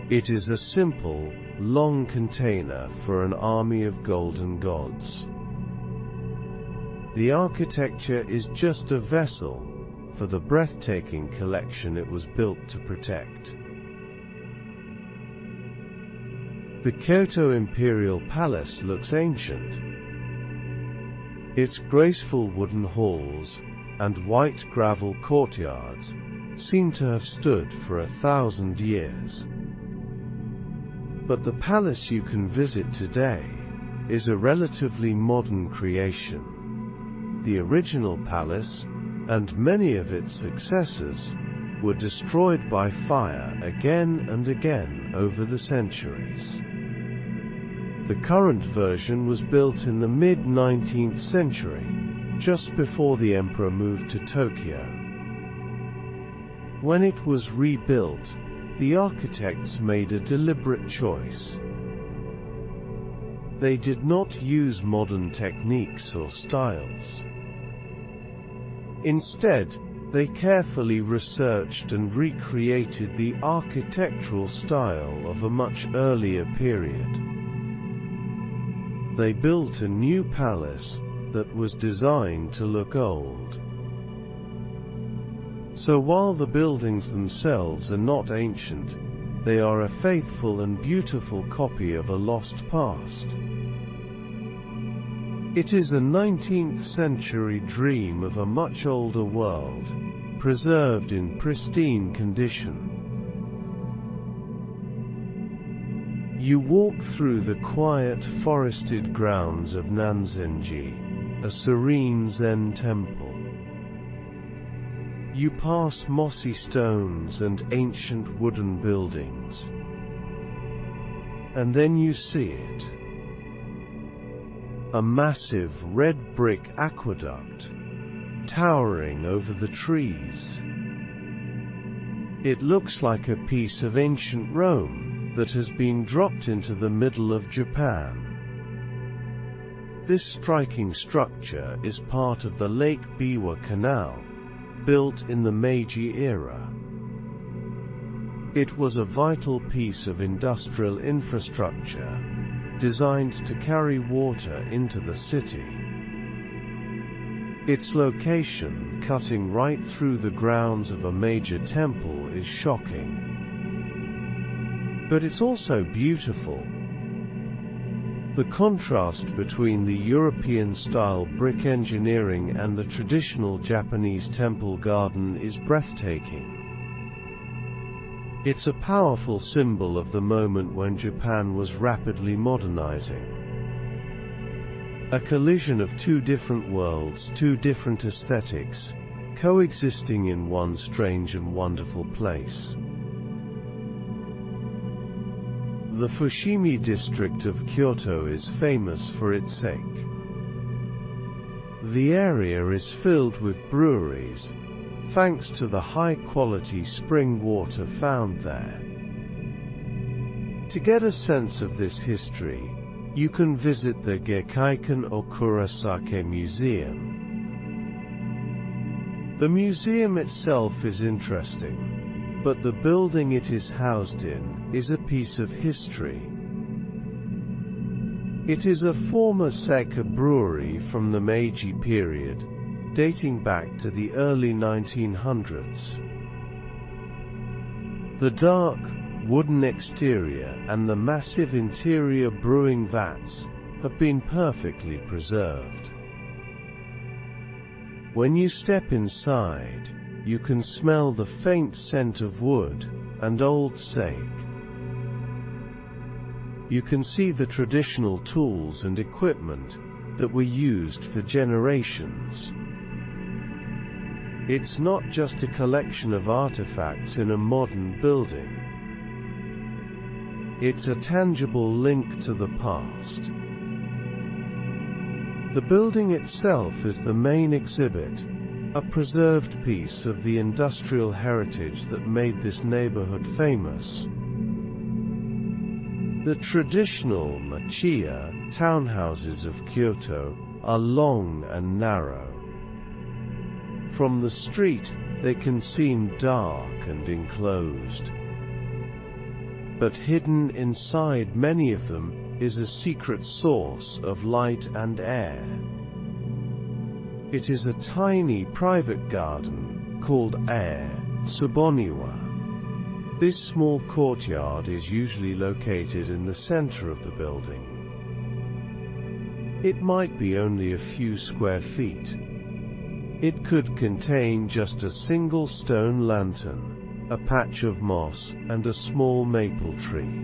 It is a simple, long container for an army of golden gods. The architecture is just a vessel for the breathtaking collection it was built to protect. The Kyoto Imperial Palace looks ancient. Its graceful wooden halls and white gravel courtyards seem to have stood for 1,000 years. But the palace you can visit today is a relatively modern creation. The original palace, and many of its successors, were destroyed by fire again and again over the centuries. The current version was built in the mid-19th century, just before the emperor moved to Tokyo. When it was rebuilt, the architects made a deliberate choice. They did not use modern techniques or styles. Instead, they carefully researched and recreated the architectural style of a much earlier period. They built a new palace that was designed to look old. So while the buildings themselves are not ancient, they are a faithful and beautiful copy of a lost past. It is a 19th century dream of a much older world, preserved in pristine condition. You walk through the quiet forested grounds of Nanzenji, a serene Zen temple. You pass mossy stones and ancient wooden buildings. And then you see it. A massive red brick aqueduct, towering over the trees. It looks like a piece of ancient Rome that has been dropped into the middle of Japan. This striking structure is part of the Lake Biwa Canal, built in the Meiji era. It was a vital piece of industrial infrastructure, designed to carry water into the city. Its location, cutting right through the grounds of a major temple, is shocking. But it's also beautiful. The contrast between the European-style brick engineering and the traditional Japanese temple garden is breathtaking. It's a powerful symbol of the moment when Japan was rapidly modernizing. A collision of two different worlds, two different aesthetics, coexisting in one strange and wonderful place. The Fushimi district of Kyoto is famous for its sake. The area is filled with breweries, thanks to the high-quality spring water found there. To get a sense of this history, you can visit the Gekkeikan Okurasake Museum. The museum itself is interesting, but the building it is housed in is a piece of history. It is a former Seka brewery from the Meiji period, dating back to the early 1900s. The dark, wooden exterior and the massive interior brewing vats have been perfectly preserved. When you step inside, you can smell the faint scent of wood and old sake. You can see the traditional tools and equipment that were used for generations. It's not just a collection of artifacts in a modern building. It's a tangible link to the past. The building itself is the main exhibit, a preserved piece of the industrial heritage that made this neighborhood famous. The traditional machiya townhouses of Kyoto are long and narrow. From the street, they can seem dark and enclosed. But hidden inside many of them is a secret source of light and air. It is a tiny private garden called Tsuboniwa. This small courtyard is usually located in the center of the building. It might be only a few square feet. It could contain just a single stone lantern, a patch of moss, and a small maple tree.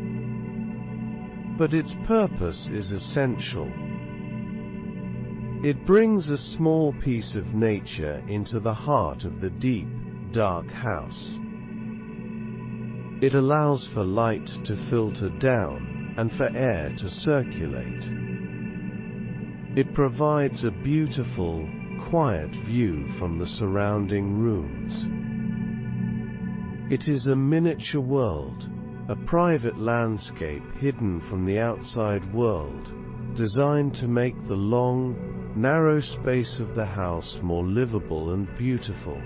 But its purpose is essential. It brings a small piece of nature into the heart of the deep, dark house. It allows for light to filter down, and for air to circulate. It provides a beautiful, quiet view from the surrounding rooms. It is a miniature world, a private landscape hidden from the outside world, designed to make the long, narrow space of the house more livable and beautiful.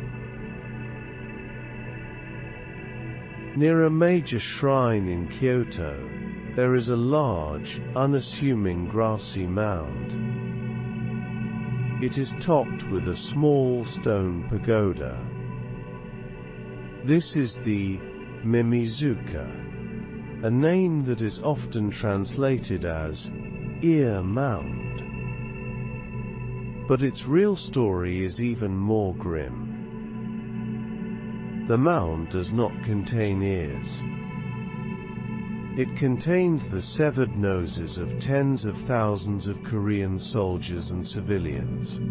Near a major shrine in Kyoto, there is a large, unassuming grassy mound. It is topped with a small stone pagoda. This is the Mimizuka, a name that is often translated as ear mound. But its real story is even more grim. The mound does not contain ears. It contains the severed noses of tens of thousands of Korean soldiers and civilians.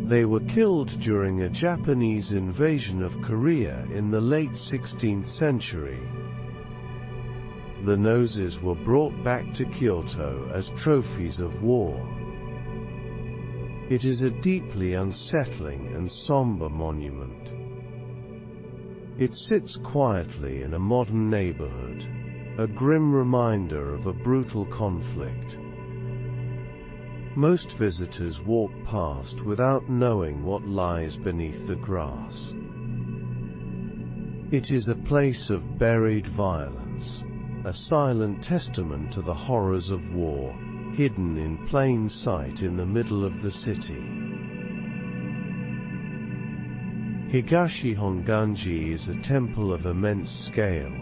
They were killed during a Japanese invasion of Korea in the late 16th century. The noses were brought back to Kyoto as trophies of war. It is a deeply unsettling and somber monument. It sits quietly in a modern neighborhood, a grim reminder of a brutal conflict. Most visitors walk past without knowing what lies beneath the grass. It is a place of buried violence, a silent testament to the horrors of war, hidden in plain sight in the middle of the city. Higashi Honganji is a temple of immense scale.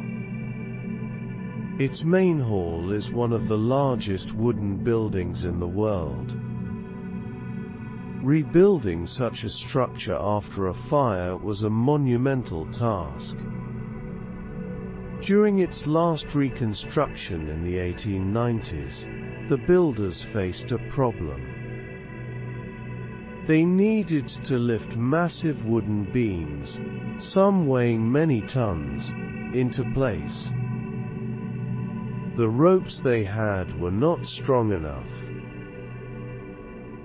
Its main hall is one of the largest wooden buildings in the world. Rebuilding such a structure after a fire was a monumental task. During its last reconstruction in the 1890s, the builders faced a problem. They needed to lift massive wooden beams, some weighing many tons, into place. The ropes they had were not strong enough.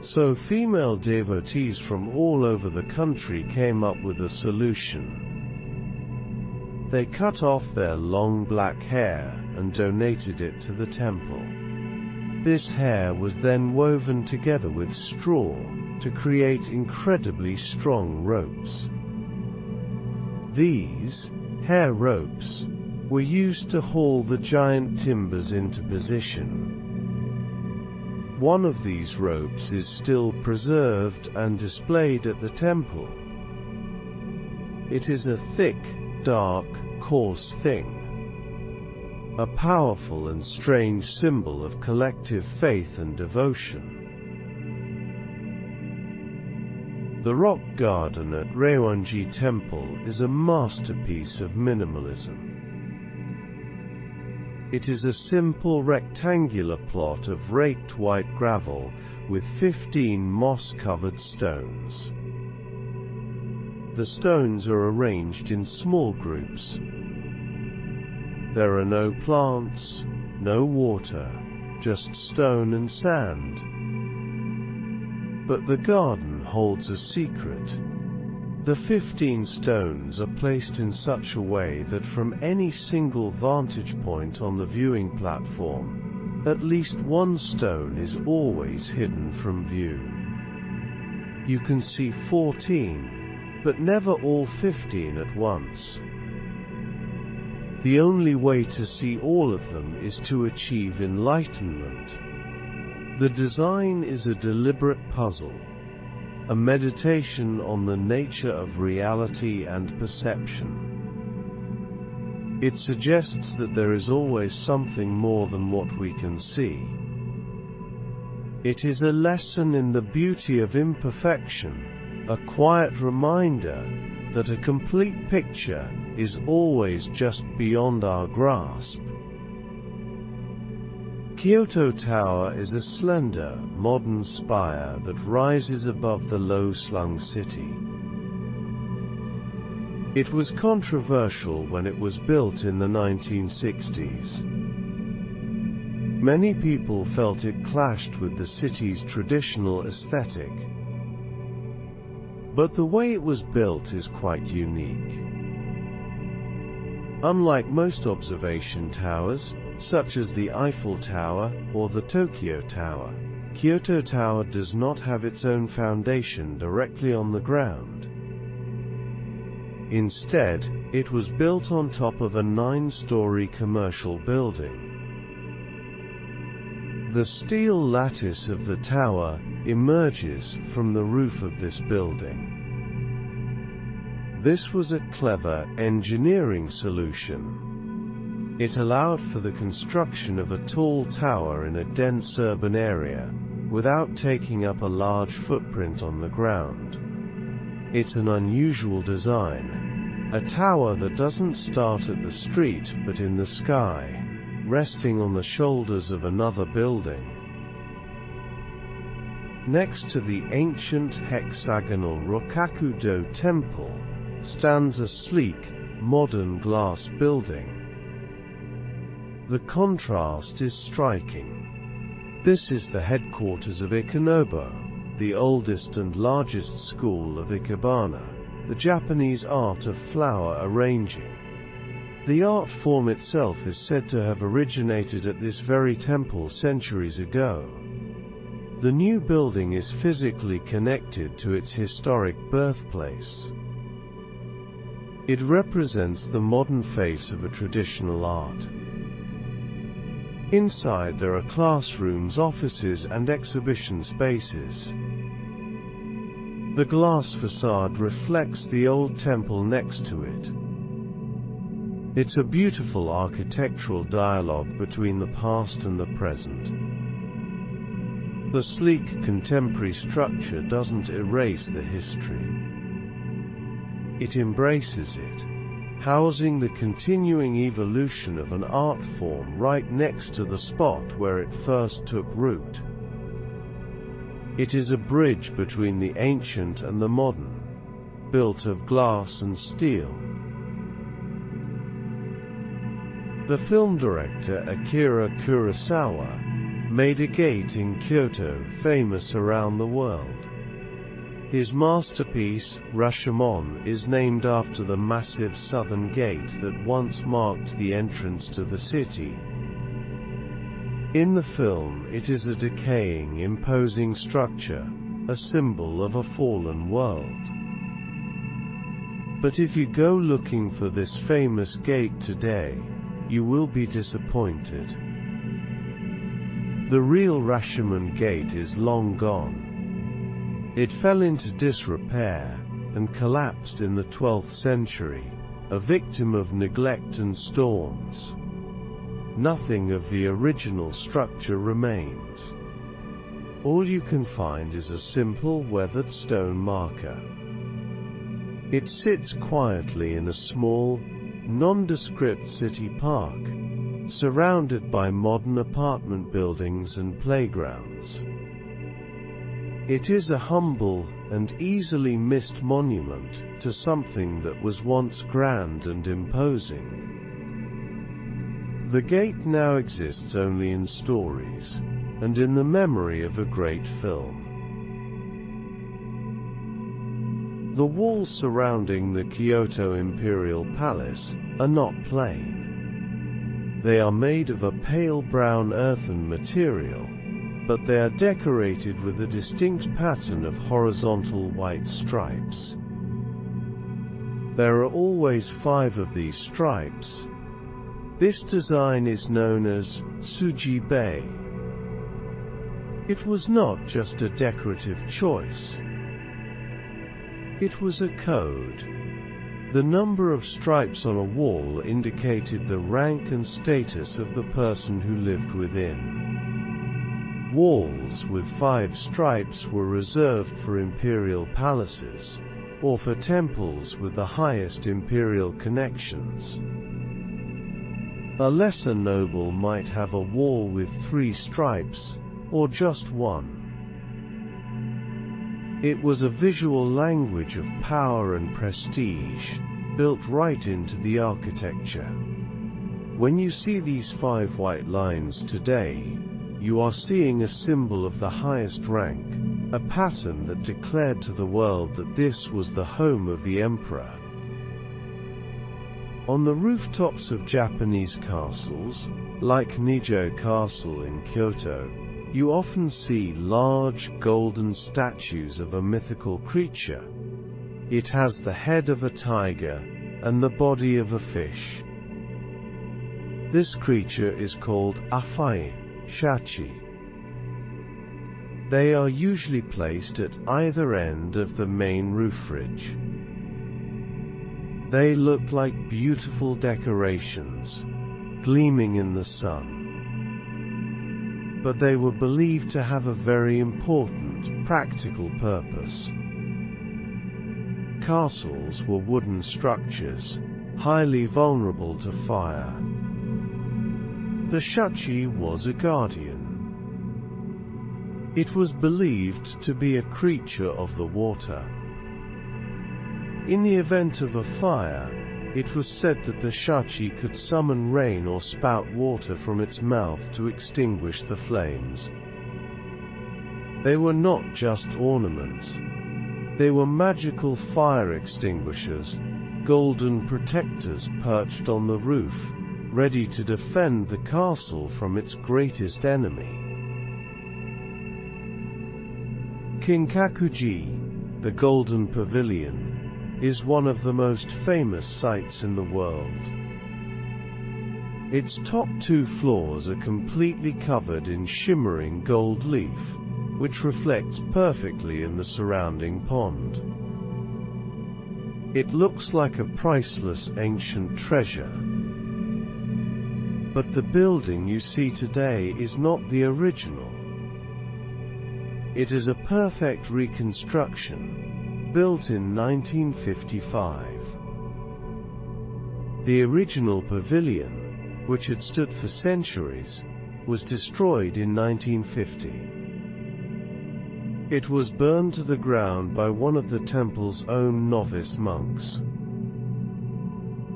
So female devotees from all over the country came up with a solution. They cut off their long black hair and donated it to the temple. This hair was then woven together with straw to create incredibly strong ropes. These hair ropes were used to haul the giant timbers into position. One of these ropes is still preserved and displayed at the temple. It is a thick, dark, coarse thing. A powerful and strange symbol of collective faith and devotion. The rock garden at Reinvention Temple is a masterpiece of minimalism. It is a simple rectangular plot of raked white gravel with 15 moss-covered stones. The stones are arranged in small groups. There are no plants, no water, just stone and sand. But the garden holds a secret. The 15 stones are placed in such a way that from any single vantage point on the viewing platform, at least one stone is always hidden from view. You can see 14, but never all 15 at once. The only way to see all of them is to achieve enlightenment. The design is a deliberate puzzle, a meditation on the nature of reality and perception. It suggests that there is always something more than what we can see. It is a lesson in the beauty of imperfection, a quiet reminder that a complete picture is always just beyond our grasp. Kyoto Tower is a slender, modern spire that rises above the low-slung city. It was controversial when it was built in the 1960s. Many people felt it clashed with the city's traditional aesthetic. But the way it was built is quite unique. Unlike most observation towers, such as the Eiffel Tower or the Tokyo Tower, Kyoto Tower does not have its own foundation directly on the ground. Instead, it was built on top of a 9-story commercial building. The steel lattice of the tower emerges from the roof of this building. This was a clever engineering solution. It allowed for the construction of a tall tower in a dense urban area, without taking up a large footprint on the ground. It's an unusual design, a tower that doesn't start at the street but in the sky, resting on the shoulders of another building. Next to the ancient hexagonal Rokkaku-do temple stands a sleek, modern glass building. The contrast is striking. This is the headquarters of Ikonobo, the oldest and largest school of Ikebana, the Japanese art of flower arranging. The art form itself is said to have originated at this very temple centuries ago. The new building is physically connected to its historic birthplace. It represents the modern face of a traditional art. Inside there are classrooms, offices, and exhibition spaces. The glass facade reflects the old temple next to it. It's a beautiful architectural dialogue between the past and the present. The sleek contemporary structure doesn't erase the history. It embraces it, housing the continuing evolution of an art form right next to the spot where it first took root. It is a bridge between the ancient and the modern, built of glass and steel. The film director Akira Kurosawa made a gate in Kyoto famous around the world. His masterpiece, Rashomon, is named after the massive southern gate that once marked the entrance to the city. In the film, it is a decaying, imposing structure, a symbol of a fallen world. But if you go looking for this famous gate today, you will be disappointed. The real Rashomon gate is long gone. It fell into disrepair and collapsed in the 12th century, a victim of neglect and storms. Nothing of the original structure remains. All you can find is a simple weathered stone marker. It sits quietly in a small, nondescript city park, surrounded by modern apartment buildings and playgrounds. It is a humble and easily missed monument to something that was once grand and imposing. The gate now exists only in stories, and in the memory of a great film. The walls surrounding the Kyoto Imperial Palace are not plain. They are made of a pale brown earthen material, but they are decorated with a distinct pattern of horizontal white stripes. There are always 5 of these stripes. This design is known as Suji-bei. It was not just a decorative choice. It was a code. The number of stripes on a wall indicated the rank and status of the person who lived within. Walls with 5 stripes were reserved for imperial palaces, or for temples with the highest imperial connections. A lesser noble might have a wall with 3 stripes, or just 1. It was a visual language of power and prestige, built right into the architecture. When you see these 5 white lines today, you are seeing a symbol of the highest rank, a pattern that declared to the world that this was the home of the emperor. On the rooftops of Japanese castles, like Nijo Castle in Kyoto, you often see large golden statues of a mythical creature. It has the head of a tiger and the body of a fish. This creature is called Afai Shachi. They are usually placed at either end of the main roof ridge. They look like beautiful decorations, gleaming in the sun. But they were believed to have a very important, practical purpose. Castles were wooden structures, highly vulnerable to fire. The shachi was a guardian. It was believed to be a creature of the water. In the event of a fire, it was said that the shachi could summon rain or spout water from its mouth to extinguish the flames. They were not just ornaments. They were magical fire extinguishers, golden protectors perched on the roof, ready to defend the castle from its greatest enemy. Kinkakuji, the Golden Pavilion, is one of the most famous sights in the world. Its top 2 floors are completely covered in shimmering gold leaf, which reflects perfectly in the surrounding pond. It looks like a priceless ancient treasure. But the building you see today is not the original. It is a perfect reconstruction, built in 1955. The original pavilion, which had stood for centuries, was destroyed in 1950. It was burned to the ground by one of the temple's own novice monks.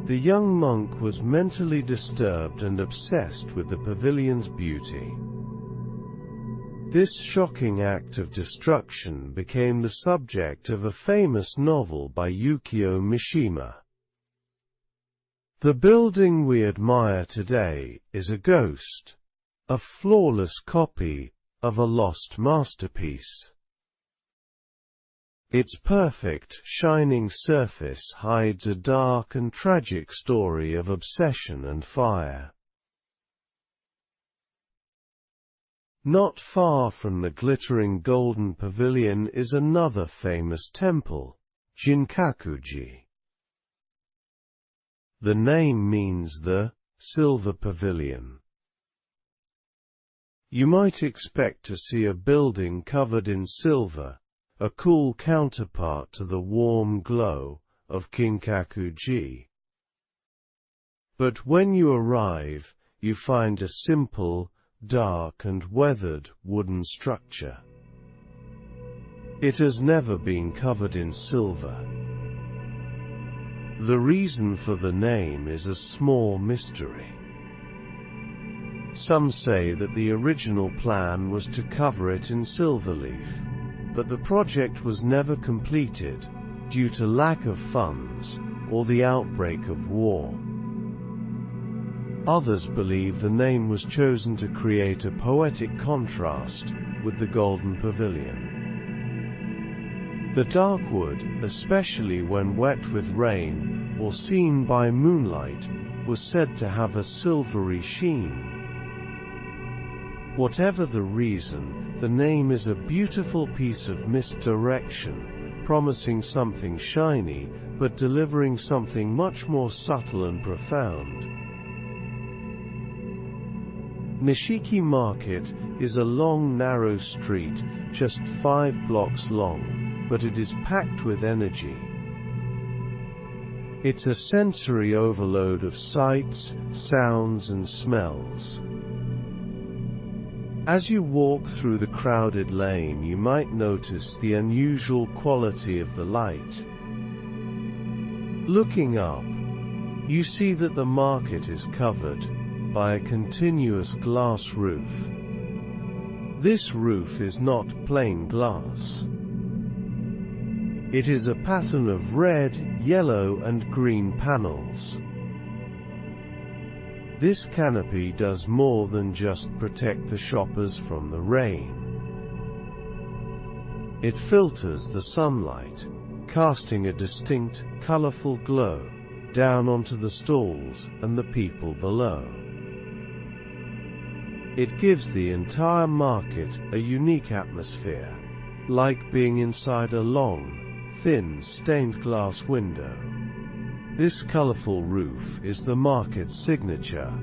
The young monk was mentally disturbed and obsessed with the pavilion's beauty. This shocking act of destruction became the subject of a famous novel by Yukio Mishima. The building we admire today is a ghost, a flawless copy of a lost masterpiece. Its perfect, shining surface hides a dark and tragic story of obsession and fire. Not far from the glittering golden pavilion is another famous temple, Jinkakuji. The name means the silver pavilion. You might expect to see a building covered in silver, a cool counterpart to the warm glow of Kinkakuji. But when you arrive, you find a simple, dark and weathered wooden structure. It has never been covered in silver. The reason for the name is a small mystery. Some say that the original plan was to cover it in silver leaf, but the project was never completed, due to lack of funds or the outbreak of war. Others believe the name was chosen to create a poetic contrast with the Golden Pavilion. The dark wood, especially when wet with rain or seen by moonlight, was said to have a silvery sheen. Whatever the reason, the name is a beautiful piece of misdirection, promising something shiny, but delivering something much more subtle and profound. Nishiki Market is a long, narrow street, just 5 blocks long, but it is packed with energy. It's a sensory overload of sights, sounds, and smells. As you walk through the crowded lane, you might notice the unusual quality of the light. Looking up, you see that the market is covered by a continuous glass roof. This roof is not plain glass. It is a pattern of red, yellow, and green panels. This canopy does more than just protect the shoppers from the rain. It filters the sunlight, casting a distinct, colorful glow down onto the stalls and the people below. It gives the entire market a unique atmosphere, like being inside a long, thin stained glass window. This colorful roof is the market's signature,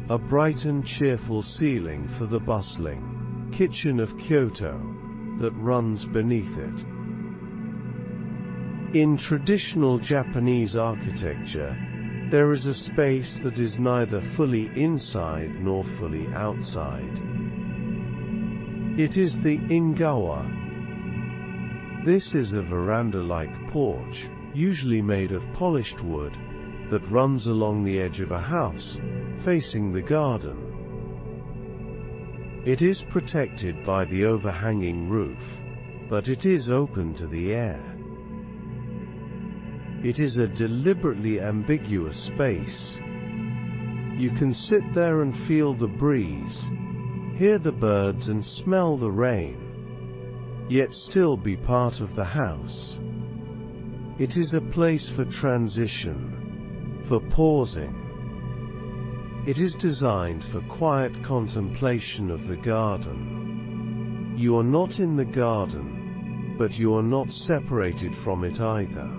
a bright and cheerful ceiling for the bustling kitchen of Kyoto that runs beneath it. In traditional Japanese architecture, there is a space that is neither fully inside nor fully outside. It is the ingawa. This is a veranda-like porch, usually made of polished wood, that runs along the edge of a house, facing the garden. It is protected by the overhanging roof, but it is open to the air. It is a deliberately ambiguous space. You can sit there and feel the breeze, hear the birds and smell the rain, yet still be part of the house. It is a place for transition, for pausing. It is designed for quiet contemplation of the garden. You are not in the garden, but you are not separated from it either.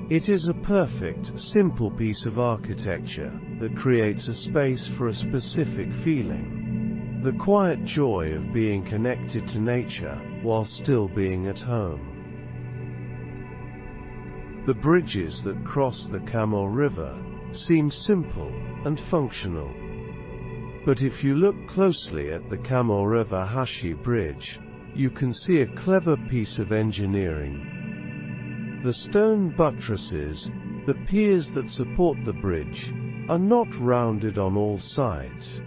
It is a perfect, simple piece of architecture that creates a space for a specific feeling. The quiet joy of being connected to nature while still being at home. The bridges that cross the Kamo River seem simple and functional. But if you look closely at the Kamo River Hashi Bridge, you can see a clever piece of engineering. The stone buttresses, the piers that support the bridge, are not rounded on all sides.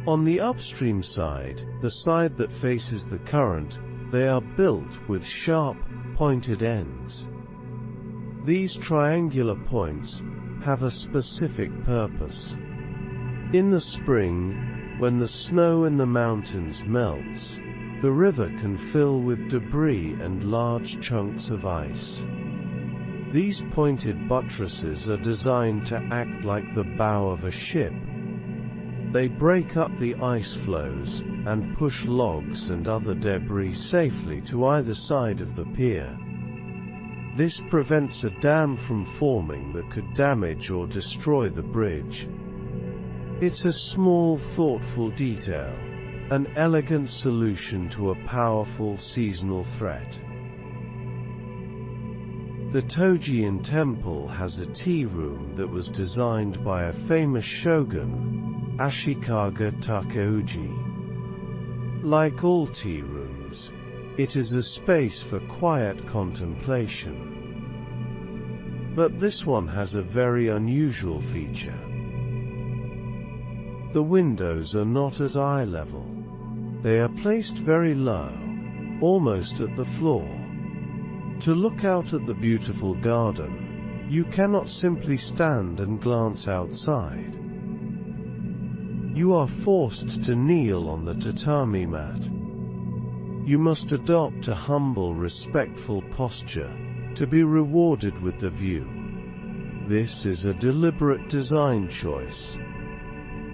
On the upstream side, the side that faces the current, they are built with sharp, pointed ends. These triangular points have a specific purpose. In the spring, when the snow in the mountains melts, the river can fill with debris and large chunks of ice. These pointed buttresses are designed to act like the bow of a ship. They break up the ice flows and push logs and other debris safely to either side of the pier. This prevents a dam from forming that could damage or destroy the bridge. It's a small, thoughtful detail, an elegant solution to a powerful seasonal threat. The Tojiin Temple has a tea room that was designed by a famous shogun, Ashikaga Takeuji. Like all tea rooms, it is a space for quiet contemplation. But this one has a very unusual feature. The windows are not at eye level. They are placed very low, almost at the floor. To look out at the beautiful garden, you cannot simply stand and glance outside. You are forced to kneel on the tatami mat. You must adopt a humble, respectful posture to be rewarded with the view. This is a deliberate design choice.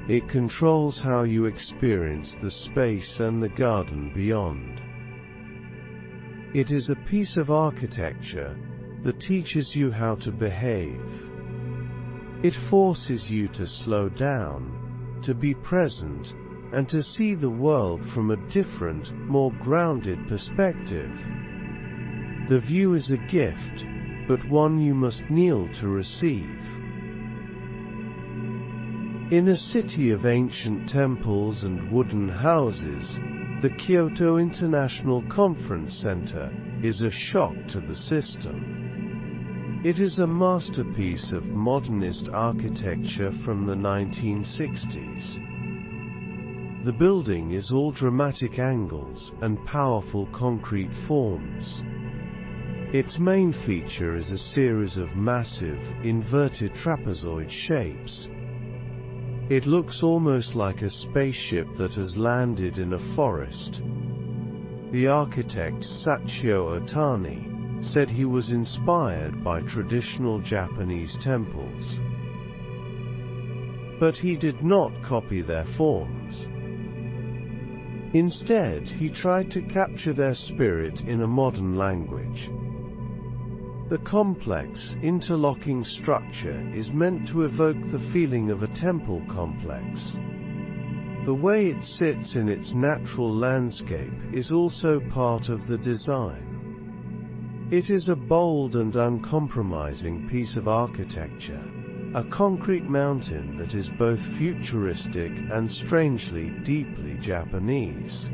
It controls how you experience the space and the garden beyond. It is a piece of architecture that teaches you how to behave. It forces you to slow down, to be present, and to see the world from a different, more grounded perspective. The view is a gift, but one you must kneel to receive. In a city of ancient temples and wooden houses, the Kyoto International Conference Center is a shock to the system. It is a masterpiece of modernist architecture from the 1960s. The building is all dramatic angles and powerful concrete forms. Its main feature is a series of massive, inverted trapezoid shapes. It looks almost like a spaceship that has landed in a forest. The architect Sachio Otani said he was inspired by traditional Japanese temples. But he did not copy their forms. Instead, he tried to capture their spirit in a modern language. The complex, interlocking structure is meant to evoke the feeling of a temple complex. The way it sits in its natural landscape is also part of the design. It is a bold and uncompromising piece of architecture, a concrete mountain that is both futuristic and strangely, deeply Japanese.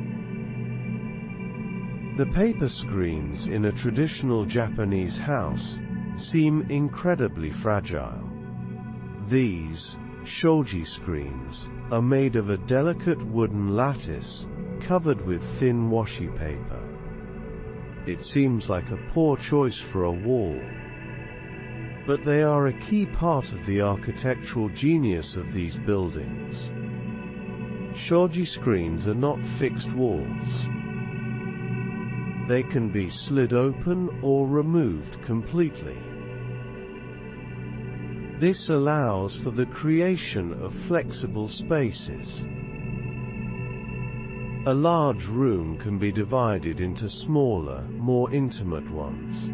The paper screens in a traditional Japanese house seem incredibly fragile. These shoji screens are made of a delicate wooden lattice covered with thin washi paper. It seems like a poor choice for a wall, but they are a key part of the architectural genius of these buildings. Shoji screens are not fixed walls. They can be slid open or removed completely. This allows for the creation of flexible spaces. A large room can be divided into smaller, more intimate ones.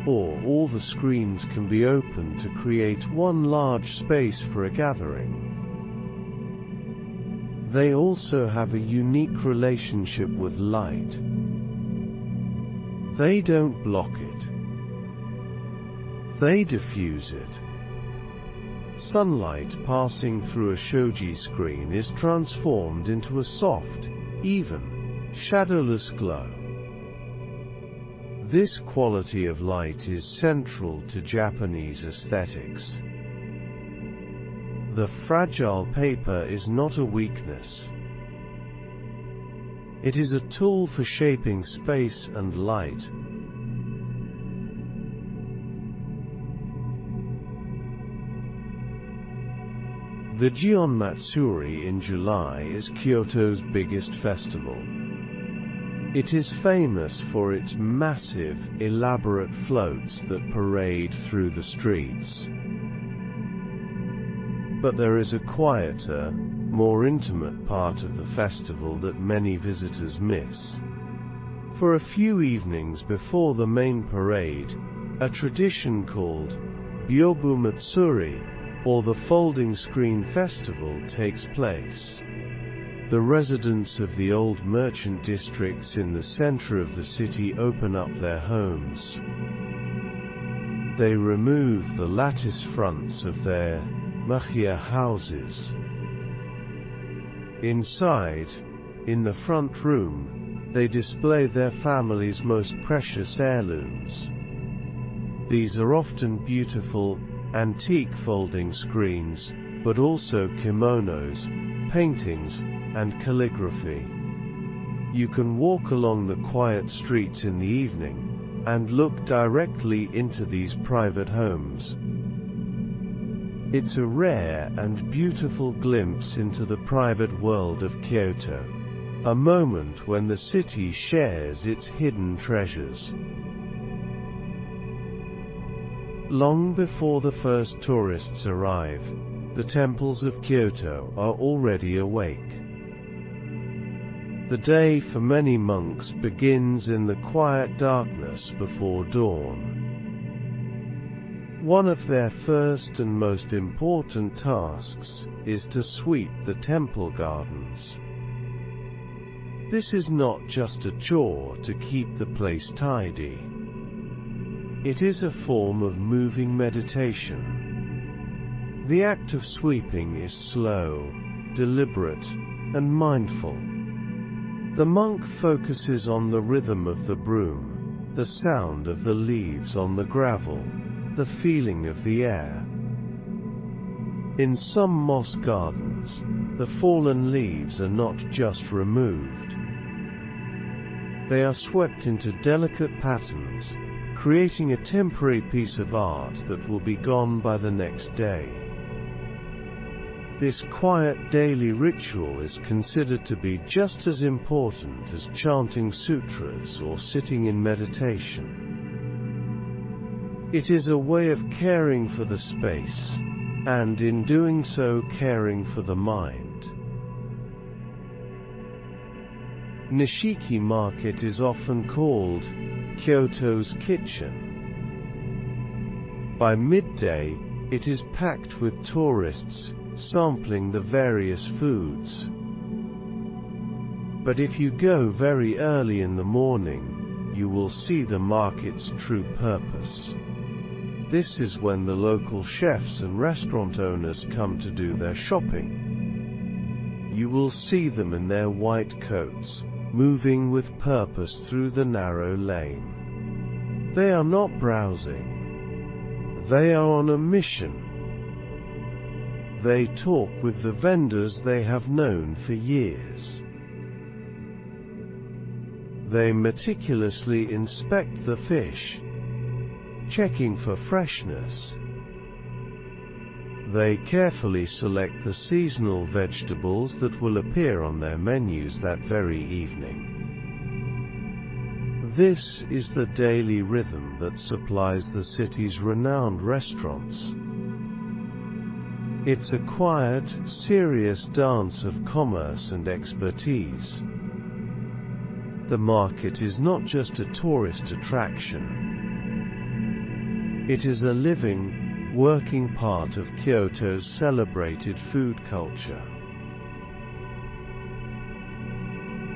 Or all the screens can be opened to create one large space for a gathering. They also have a unique relationship with light. They don't block it. They diffuse it. Sunlight passing through a shoji screen is transformed into a soft, even, shadowless glow. This quality of light is central to Japanese aesthetics. The fragile paper is not a weakness. It is a tool for shaping space and light. The Gion Matsuri in July is Kyoto's biggest festival. It is famous for its massive, elaborate floats that parade through the streets. But there is a quieter, more intimate part of the festival that many visitors miss. For a few evenings before the main parade, a tradition called Byobu Matsuri, or the Folding Screen Festival, takes place. The residents of the old merchant districts in the center of the city open up their homes. They remove the lattice fronts of their machiya houses. Inside, in the front room, they display their family's most precious heirlooms. These are often beautiful, antique folding screens, but also kimonos, paintings, and calligraphy. You can walk along the quiet streets in the evening, and look directly into these private homes. It's a rare and beautiful glimpse into the private world of Kyoto, a moment when the city shares its hidden treasures. Long before the first tourists arrive, the temples of Kyoto are already awake. The day for many monks begins in the quiet darkness before dawn. One of their first and most important tasks is to sweep the temple gardens. This is not just a chore to keep the place tidy. It is a form of moving meditation. The act of sweeping is slow, deliberate, and mindful. The monk focuses on the rhythm of the broom, the sound of the leaves on the gravel, the feeling of the air. In some moss gardens, the fallen leaves are not just removed. They are swept into delicate patterns, creating a temporary piece of art that will be gone by the next day. This quiet daily ritual is considered to be just as important as chanting sutras or sitting in meditation. It is a way of caring for the space, and in doing so caring for the mind. Nishiki Market is often called Kyoto's kitchen. By midday, it is packed with tourists, sampling the various foods. But if you go very early in the morning, you will see the market's true purpose. This is when the local chefs and restaurant owners come to do their shopping. You will see them in their white coats, moving with purpose through the narrow lane. They are not browsing. They are on a mission. They talk with the vendors they have known for years. They meticulously inspect the fish, checking for freshness. They carefully select the seasonal vegetables that will appear on their menus that very evening. This is the daily rhythm that supplies the city's renowned restaurants. It's a quiet, serious dance of commerce and expertise. The market is not just a tourist attraction. It is a living, working part of Kyoto's celebrated food culture.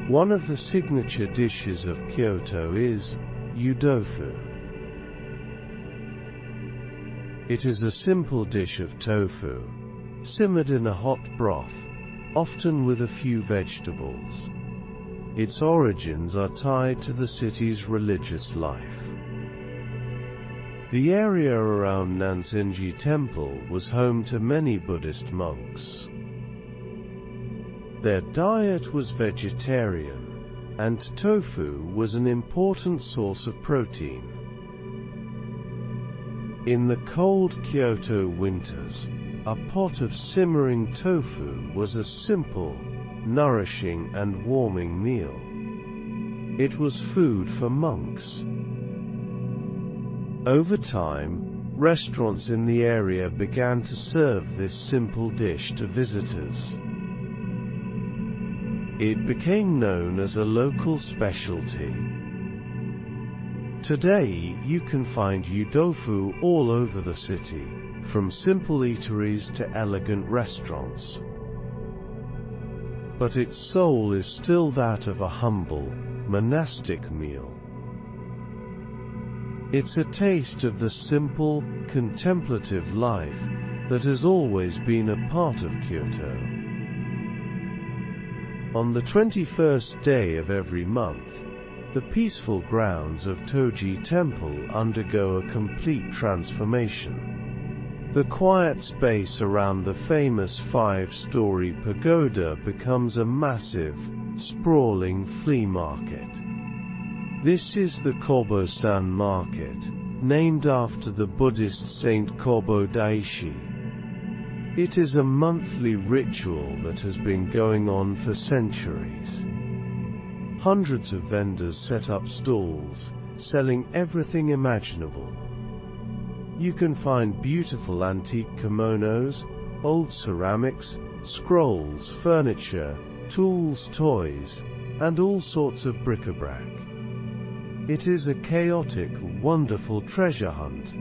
One of the signature dishes of Kyoto is udofu. It is a simple dish of tofu, simmered in a hot broth, often with a few vegetables. Its origins are tied to the city's religious life. The area around Nanzenji Temple was home to many Buddhist monks. Their diet was vegetarian, and tofu was an important source of protein. In the cold Kyoto winters, a pot of simmering tofu was a simple, nourishing and warming meal. It was food for monks. Over time, restaurants in the area began to serve this simple dish to visitors. It became known as a local specialty. Today, you can find udofu all over the city, from simple eateries to elegant restaurants. But its soul is still that of a humble, monastic meal. It's a taste of the simple, contemplative life that has always been a part of Kyoto. On the 21st day of every month, the peaceful grounds of Toji Temple undergo a complete transformation. The quiet space around the famous 5-story pagoda becomes a massive, sprawling flea market. This is the Kobo-san market, named after the Buddhist saint Kobo Daishi. It is a monthly ritual that has been going on for centuries. Hundreds of vendors set up stalls, selling everything imaginable. You can find beautiful antique kimonos, old ceramics, scrolls, furniture, tools, toys, and all sorts of bric-a-brac. It is a chaotic, wonderful treasure hunt.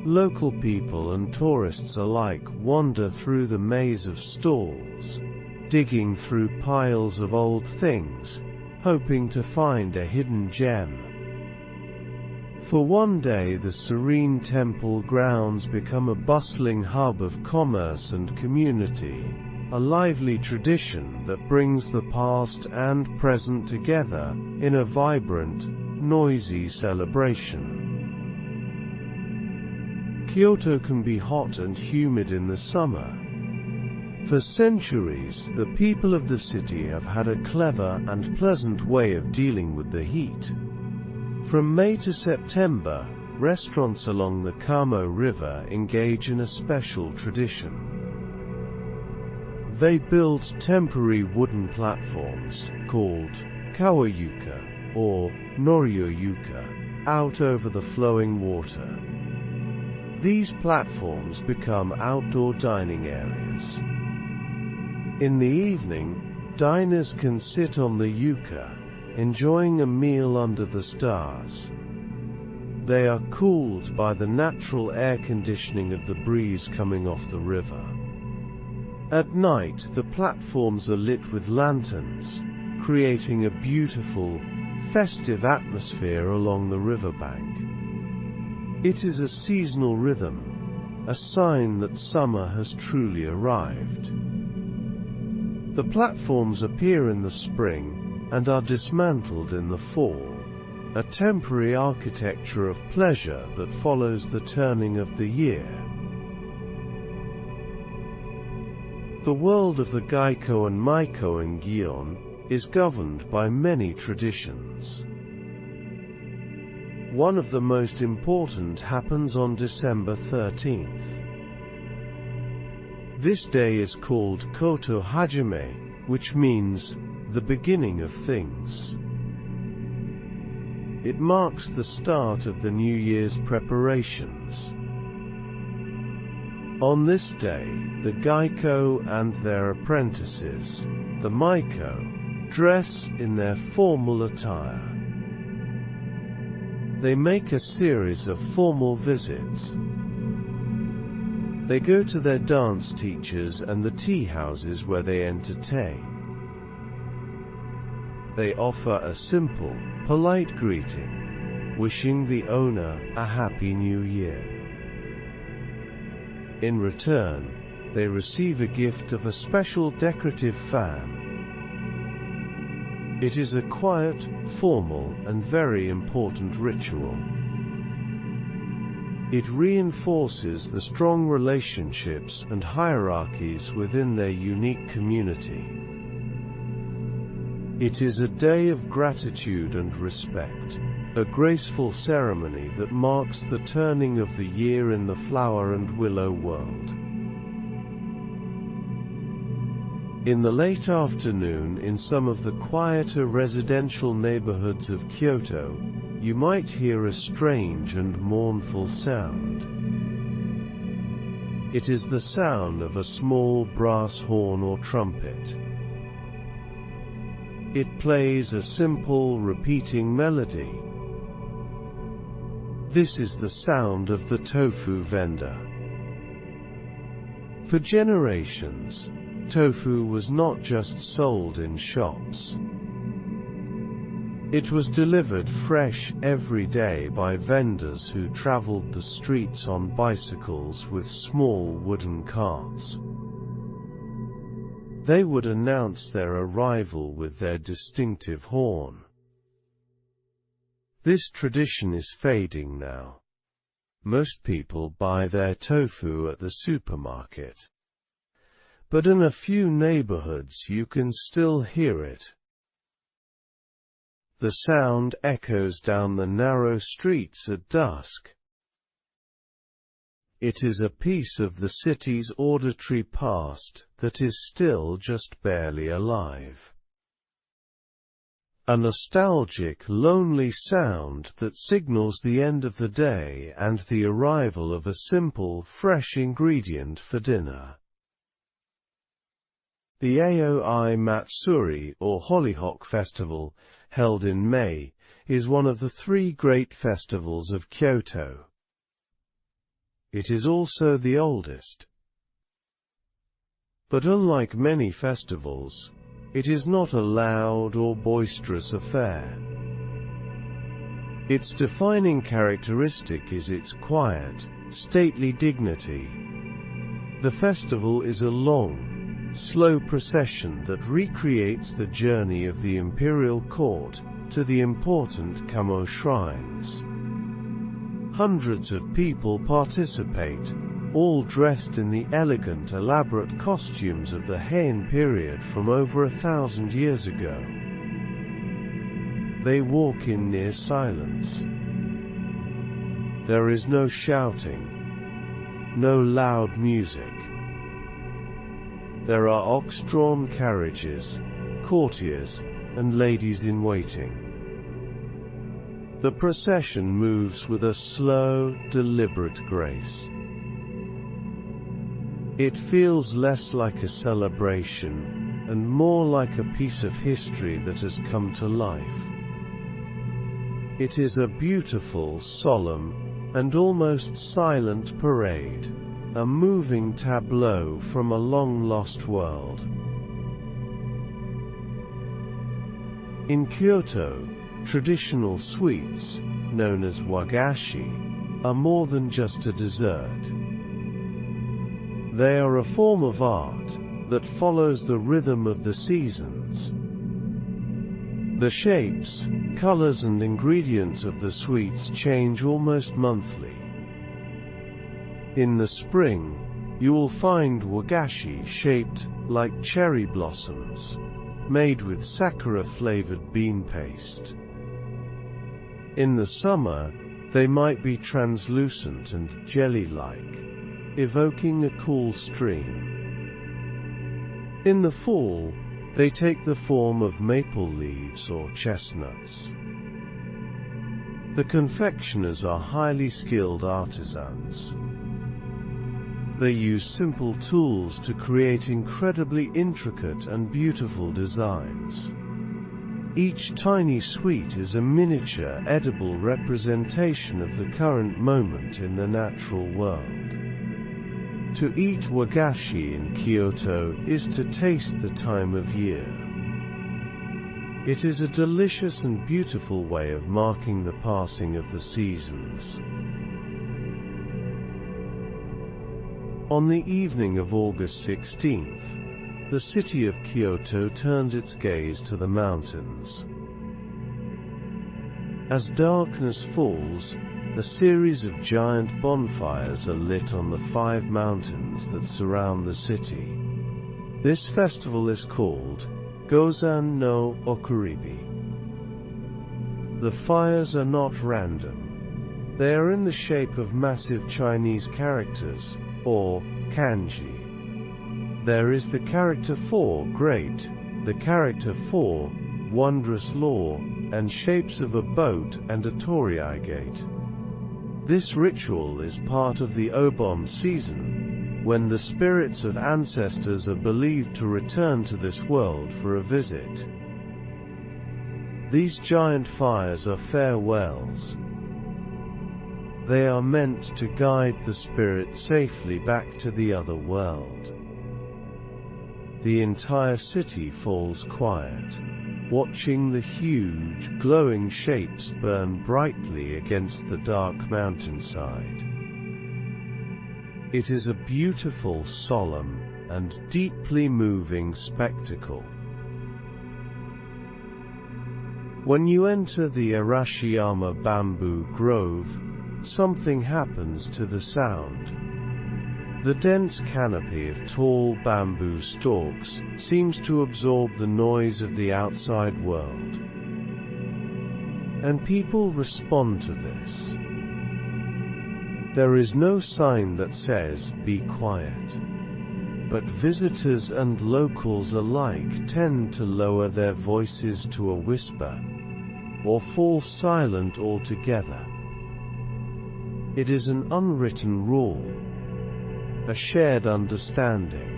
Local people and tourists alike wander through the maze of stalls, digging through piles of old things, hoping to find a hidden gem. For one day the serene temple grounds become a bustling hub of commerce and community, a lively tradition that brings the past and present together in a vibrant, noisy celebration. Kyoto can be hot and humid in the summer. For centuries, the people of the city have had a clever and pleasant way of dealing with the heat. From May to September, restaurants along the Kamo River engage in a special tradition. They build temporary wooden platforms, called kawayuka or noriyuka, out over the flowing water. These platforms become outdoor dining areas. In the evening, diners can sit on the yuka, enjoying a meal under the stars. They are cooled by the natural air conditioning of the breeze coming off the river. At night, the platforms are lit with lanterns, creating a beautiful, festive atmosphere along the riverbank. It is a seasonal rhythm, a sign that summer has truly arrived. The platforms appear in the spring and are dismantled in the fall, a temporary architecture of pleasure that follows the turning of the year. The world of the Gaiko and Maiko in Gion is governed by many traditions. One of the most important happens on December 13th. This day is called Koto Hajime, which means the beginning of things. It marks the start of the New Year's preparations. On this day, the Gaiko and their apprentices, the Maiko, dress in their formal attire. They make a series of formal visits. They go to their dance teachers and the tea houses where they entertain. They offer a simple, polite greeting, wishing the owner a happy new year. In return, they receive a gift of a special decorative fan. It is a quiet, formal, and very important ritual. It reinforces the strong relationships and hierarchies within their unique community. It is a day of gratitude and respect, a graceful ceremony that marks the turning of the year in the flower and willow world. In the late afternoon in some of the quieter residential neighborhoods of Kyoto, you might hear a strange and mournful sound. It is the sound of a small brass horn or trumpet. It plays a simple, repeating melody. This is the sound of the tofu vendor. For generations, tofu was not just sold in shops. It was delivered fresh every day by vendors who traveled the streets on bicycles with small wooden carts. They would announce their arrival with their distinctive horn. This tradition is fading now. Most people buy their tofu at the supermarket. but in a few neighborhoods you can still hear it. The sound echoes down the narrow streets at dusk. It is a piece of the city's auditory past that is still just barely alive. A nostalgic, lonely sound that signals the end of the day and the arrival of a simple, fresh ingredient for dinner. The Aoi Matsuri, or Hollyhock Festival, held in May, is one of the 3 great festivals of Kyoto. It is also the oldest. But unlike many festivals, it is not a loud or boisterous affair. Its defining characteristic is its quiet, stately dignity. The festival is a long, slow procession that recreates the journey of the imperial court to the important Kamo shrines. Hundreds of people participate, all dressed in the elegant, elaborate costumes of the Heian period from over 1,000 years ago. They walk in near silence. There is no shouting, no loud music. There are ox-drawn carriages, courtiers, and ladies in waiting. The procession moves with a slow, deliberate grace. It feels less like a celebration, and more like a piece of history that has come to life. It is a beautiful, solemn, and almost silent parade, a moving tableau from a long-lost world. In Kyoto, traditional sweets, known as wagashi, are more than just a dessert. They are a form of art that follows the rhythm of the seasons. The shapes, colors and ingredients of the sweets change almost monthly. In the spring, you will find wagashi shaped like cherry blossoms, made with sakura-flavored bean paste. In the summer, they might be translucent and jelly-like, evoking a cool stream. In the fall, they take the form of maple leaves or chestnuts. The confectioners are highly skilled artisans. They use simple tools to create incredibly intricate and beautiful designs. Each tiny sweet is a miniature, edible representation of the current moment in the natural world. To eat wagashi in Kyoto is to taste the time of year. It is a delicious and beautiful way of marking the passing of the seasons. On the evening of August 16th, the city of Kyoto turns its gaze to the mountains. As darkness falls, a series of giant bonfires are lit on the 5 mountains that surround the city. This festival is called Gozan no Okuribi. The fires are not random. They are in the shape of massive Chinese characters, or kanji. There is the character for great, the character for wondrous law, and shapes of a boat and a torii gate. This ritual is part of the Obon season, when the spirits of ancestors are believed to return to this world for a visit. These giant fires are farewells. They are meant to guide the spirit safely back to the other world. The entire city falls quiet, watching the huge, glowing shapes burn brightly against the dark mountainside. It is a beautiful, solemn, and deeply moving spectacle. When you enter the Arashiyama bamboo grove, something happens to the sound. The dense canopy of tall bamboo stalks seems to absorb the noise of the outside world. And people respond to this. There is no sign that says, "Be quiet." But visitors and locals alike tend to lower their voices to a whisper, or fall silent altogether. It is an unwritten rule, a shared understanding.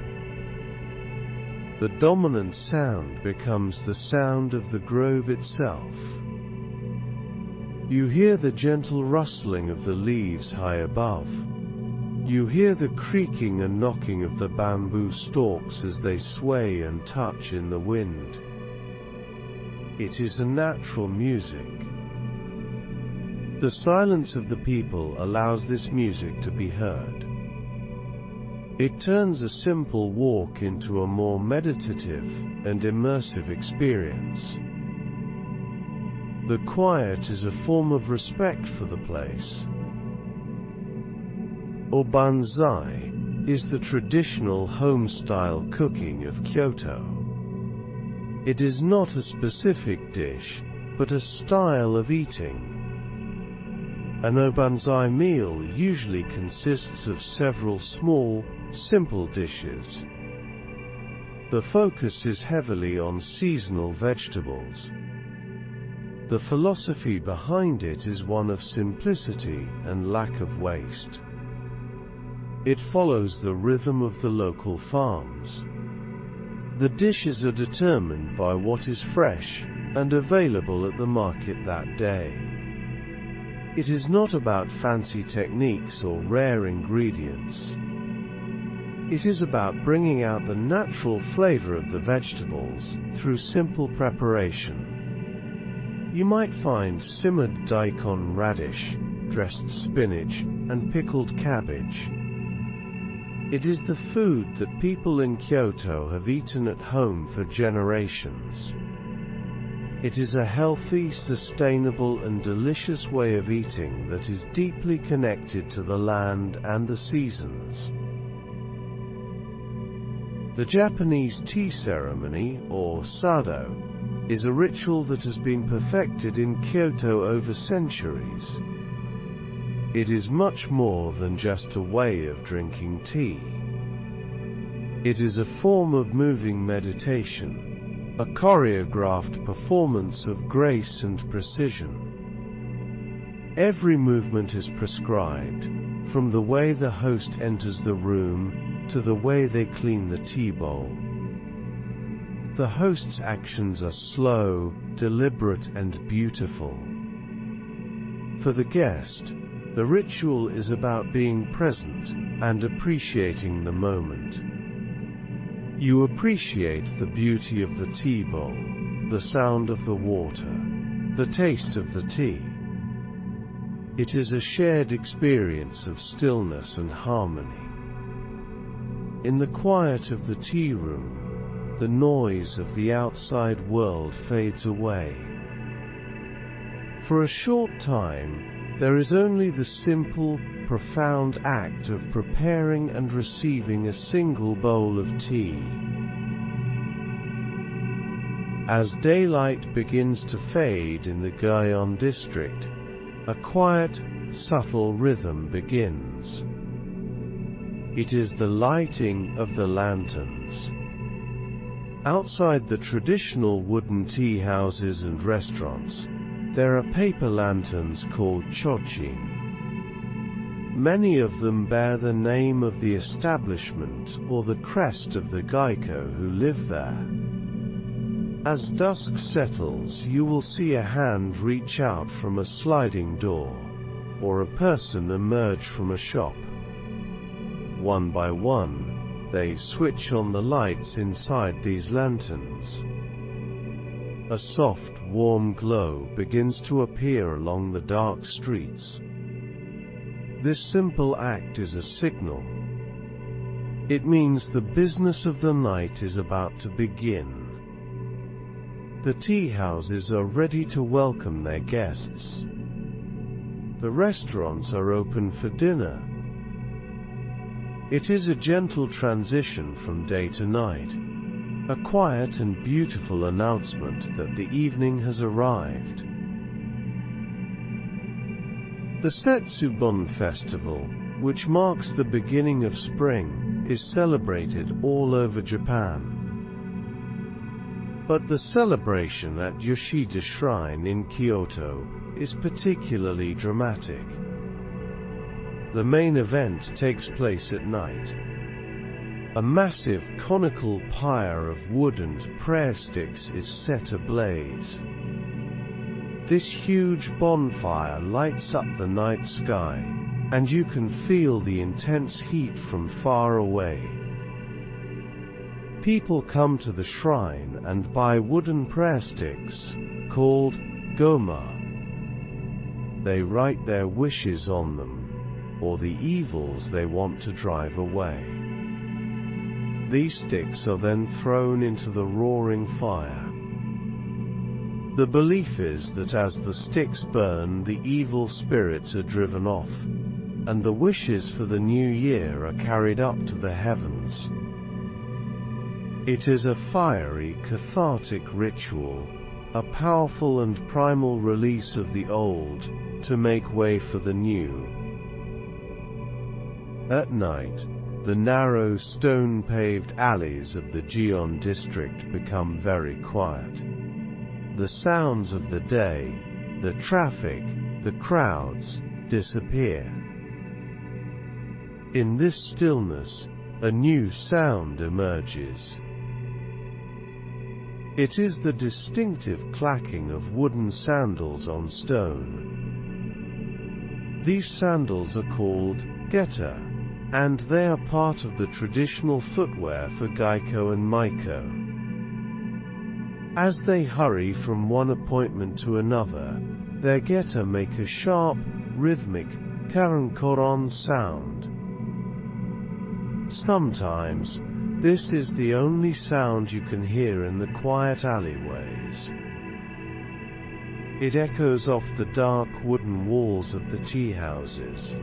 The dominant sound becomes the sound of the grove itself. You hear the gentle rustling of the leaves high above. You hear the creaking and knocking of the bamboo stalks as they sway and touch in the wind. It is a natural music. The silence of the people allows this music to be heard. It turns a simple walk into a more meditative and immersive experience. The quiet is a form of respect for the place. Obanzai is the traditional home-style cooking of Kyoto. It is not a specific dish, but a style of eating. An obanzai meal usually consists of several small, simple dishes. The focus is heavily on seasonal vegetables. The philosophy behind it is one of simplicity and lack of waste. It follows the rhythm of the local farms. The dishes are determined by what is fresh and available at the market that day. It is not about fancy techniques or rare ingredients. It is about bringing out the natural flavor of the vegetables through simple preparation. You might find simmered daikon radish, dressed spinach, and pickled cabbage. It is the food that people in Kyoto have eaten at home for generations. It is a healthy, sustainable, and delicious way of eating that is deeply connected to the land and the seasons. The Japanese tea ceremony, or sado, is a ritual that has been perfected in Kyoto over centuries. It is much more than just a way of drinking tea. It is a form of moving meditation, a choreographed performance of grace and precision. Every movement is prescribed, from the way the host enters the room to the way they clean the tea bowl. The host's actions are slow, deliberate, and beautiful. For the guest, the ritual is about being present and appreciating the moment. You appreciate the beauty of the tea bowl, the sound of the water, the taste of the tea. It is a shared experience of stillness and harmony. In the quiet of the tea room, the noise of the outside world fades away. For a short time, there is only the simple, profound act of preparing and receiving a single bowl of tea. As daylight begins to fade in the Gion district, a quiet, subtle rhythm begins. It is the lighting of the lanterns. Outside the traditional wooden tea houses and restaurants, there are paper lanterns called chochin. Many of them bear the name of the establishment or the crest of the Gaiko who live there. As dusk settles, you will see a hand reach out from a sliding door, or a person emerge from a shop. One by one, they switch on the lights inside these lanterns. A soft, warm glow begins to appear along the dark streets. This simple act is a signal. It means the business of the night is about to begin. The tea houses are ready to welcome their guests. The restaurants are open for dinner. It is a gentle transition from day to night, a quiet and beautiful announcement that the evening has arrived. The Setsubun Festival, which marks the beginning of spring, is celebrated all over Japan. But the celebration at Yoshida Shrine in Kyoto is particularly dramatic. The main event takes place at night. A massive conical pyre of wood and prayer sticks is set ablaze. This huge bonfire lights up the night sky, and you can feel the intense heat from far away. People come to the shrine and buy wooden prayer sticks, called goma. They write their wishes on them, or the evils they want to drive away. These sticks are then thrown into the roaring fire. The belief is that as the sticks burn, the evil spirits are driven off, and the wishes for the new year are carried up to the heavens. It is a fiery, cathartic ritual, a powerful and primal release of the old, to make way for the new. At night, the narrow stone-paved alleys of the Gion district become very quiet. The sounds of the day, the traffic, the crowds, disappear. In this stillness, a new sound emerges. It is the distinctive clacking of wooden sandals on stone. These sandals are called geta, and they are part of the traditional footwear for Gaiko and Maiko. As they hurry from one appointment to another, their geta make a sharp, rhythmic, karan-koran sound. Sometimes, this is the only sound you can hear in the quiet alleyways. It echoes off the dark wooden walls of the tea houses.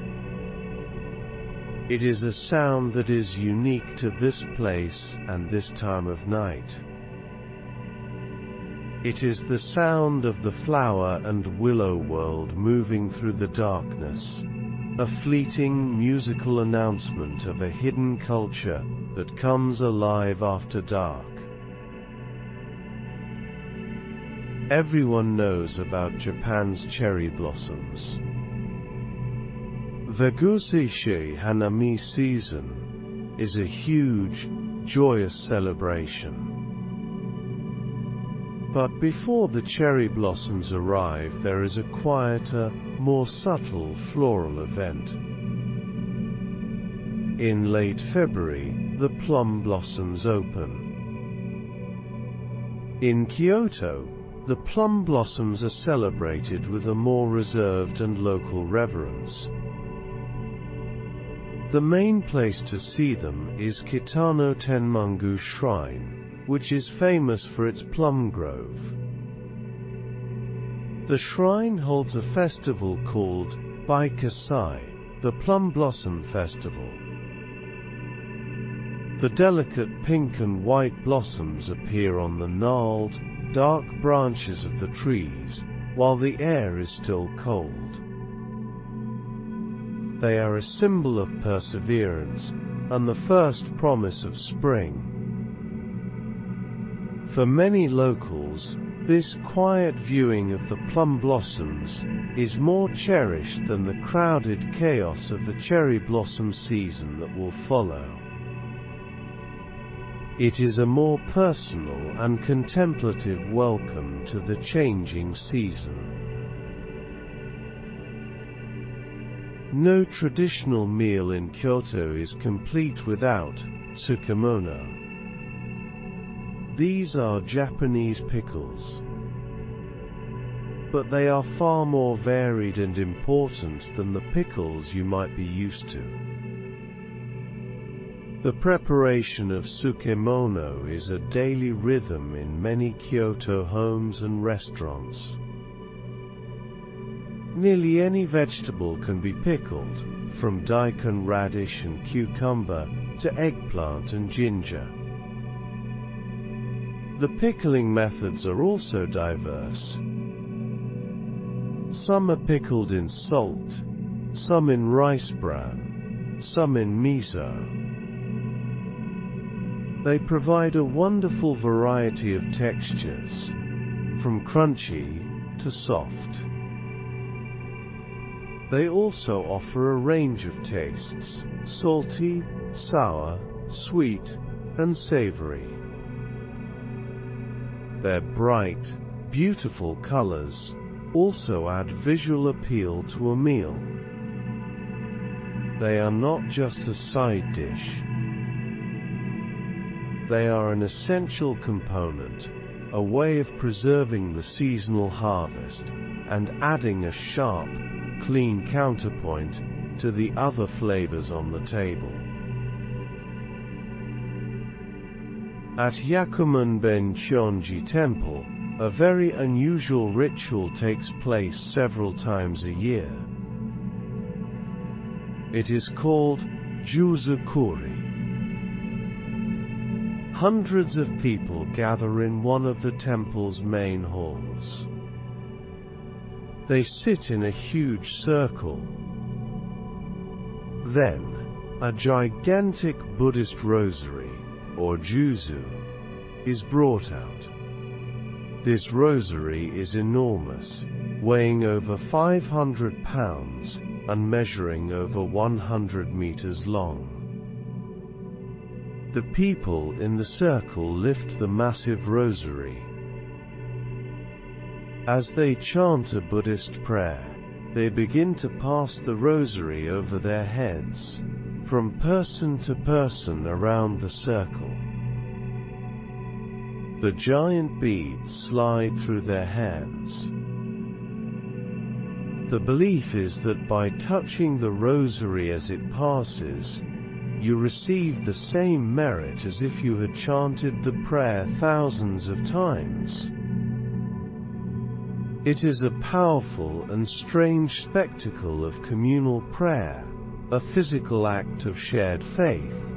It is a sound that is unique to this place and this time of night. It is the sound of the flower and willow world moving through the darkness, a fleeting musical announcement of a hidden culture that comes alive after dark. Everyone knows about Japan's cherry blossoms. The Guseishi Hanami season is a huge, joyous celebration. But before the cherry blossoms arrive, there is a quieter, more subtle floral event. In late February, the plum blossoms open. In Kyoto, the plum blossoms are celebrated with a more reserved and local reverence. The main place to see them is Kitano Tenmangu Shrine, which is famous for its plum grove. The shrine holds a festival called Baikasai, the Plum Blossom Festival. The delicate pink and white blossoms appear on the gnarled, dark branches of the trees, while the air is still cold. They are a symbol of perseverance, and the first promise of spring. For many locals, this quiet viewing of the plum blossoms is more cherished than the crowded chaos of the cherry blossom season that will follow. It is a more personal and contemplative welcome to the changing season. No traditional meal in Kyoto is complete without tsukemono. These are Japanese pickles. But they are far more varied and important than the pickles you might be used to. The preparation of tsukemono is a daily rhythm in many Kyoto homes and restaurants. Nearly any vegetable can be pickled, from daikon, radish and cucumber, to eggplant and ginger. The pickling methods are also diverse. Some are pickled in salt, some in rice bran, some in miso. They provide a wonderful variety of textures, from crunchy to soft. They also offer a range of tastes: salty, sour, sweet, and savory. Their bright, beautiful colors also add visual appeal to a meal. They are not just a side dish. They are an essential component, a way of preserving the seasonal harvest, and adding a sharp, clean counterpoint to the other flavors on the table. At Yakumen-ben Chonji Temple, a very unusual ritual takes place several times a year. It is called Juzukuri. Hundreds of people gather in one of the temple's main halls. They sit in a huge circle. Then, a gigantic Buddhist rosary, or juzu, is brought out. This rosary is enormous, weighing over 500 pounds and measuring over 100 meters long. The people in the circle lift the massive rosary. As they chant a Buddhist prayer, they begin to pass the rosary over their heads, from person to person around the circle. The giant beads slide through their hands. The belief is that by touching the rosary as it passes, you receive the same merit as if you had chanted the prayer thousands of times. It is a powerful and strange spectacle of communal prayer, a physical act of shared faith.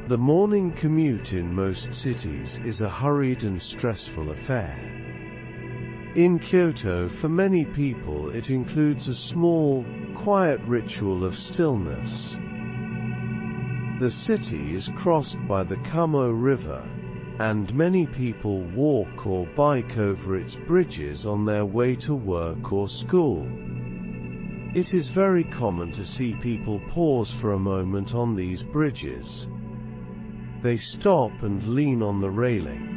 The morning commute in most cities is a hurried and stressful affair. In Kyoto, for many people, it includes a small, quiet ritual of stillness. The city is crossed by the Kamo River, and many people walk or bike over its bridges on their way to work or school. It is very common to see people pause for a moment on these bridges. They stop and lean on the railing.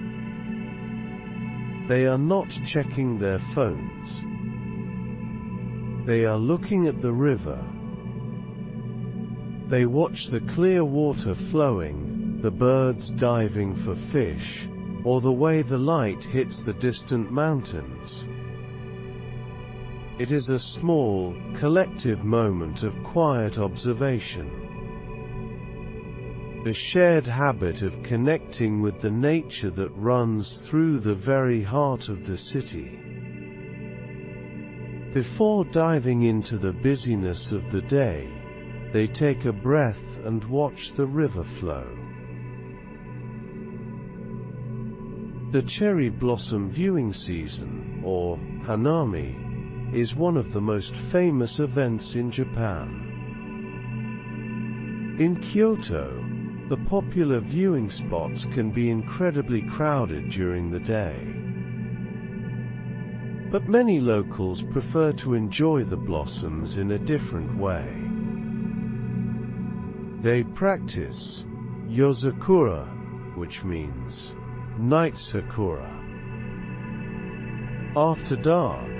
They are not checking their phones. They are looking at the river. They watch the clear water flowing, the birds diving for fish, or the way the light hits the distant mountains. It is a small, collective moment of quiet observation. A shared habit of connecting with the nature that runs through the very heart of the city. Before diving into the busyness of the day, they take a breath and watch the river flow. The cherry blossom viewing season, or Hanami, is one of the most famous events in Japan. In Kyoto, the popular viewing spots can be incredibly crowded during the day. But many locals prefer to enjoy the blossoms in a different way. They practice Yozakura, which means night sakura. After dark,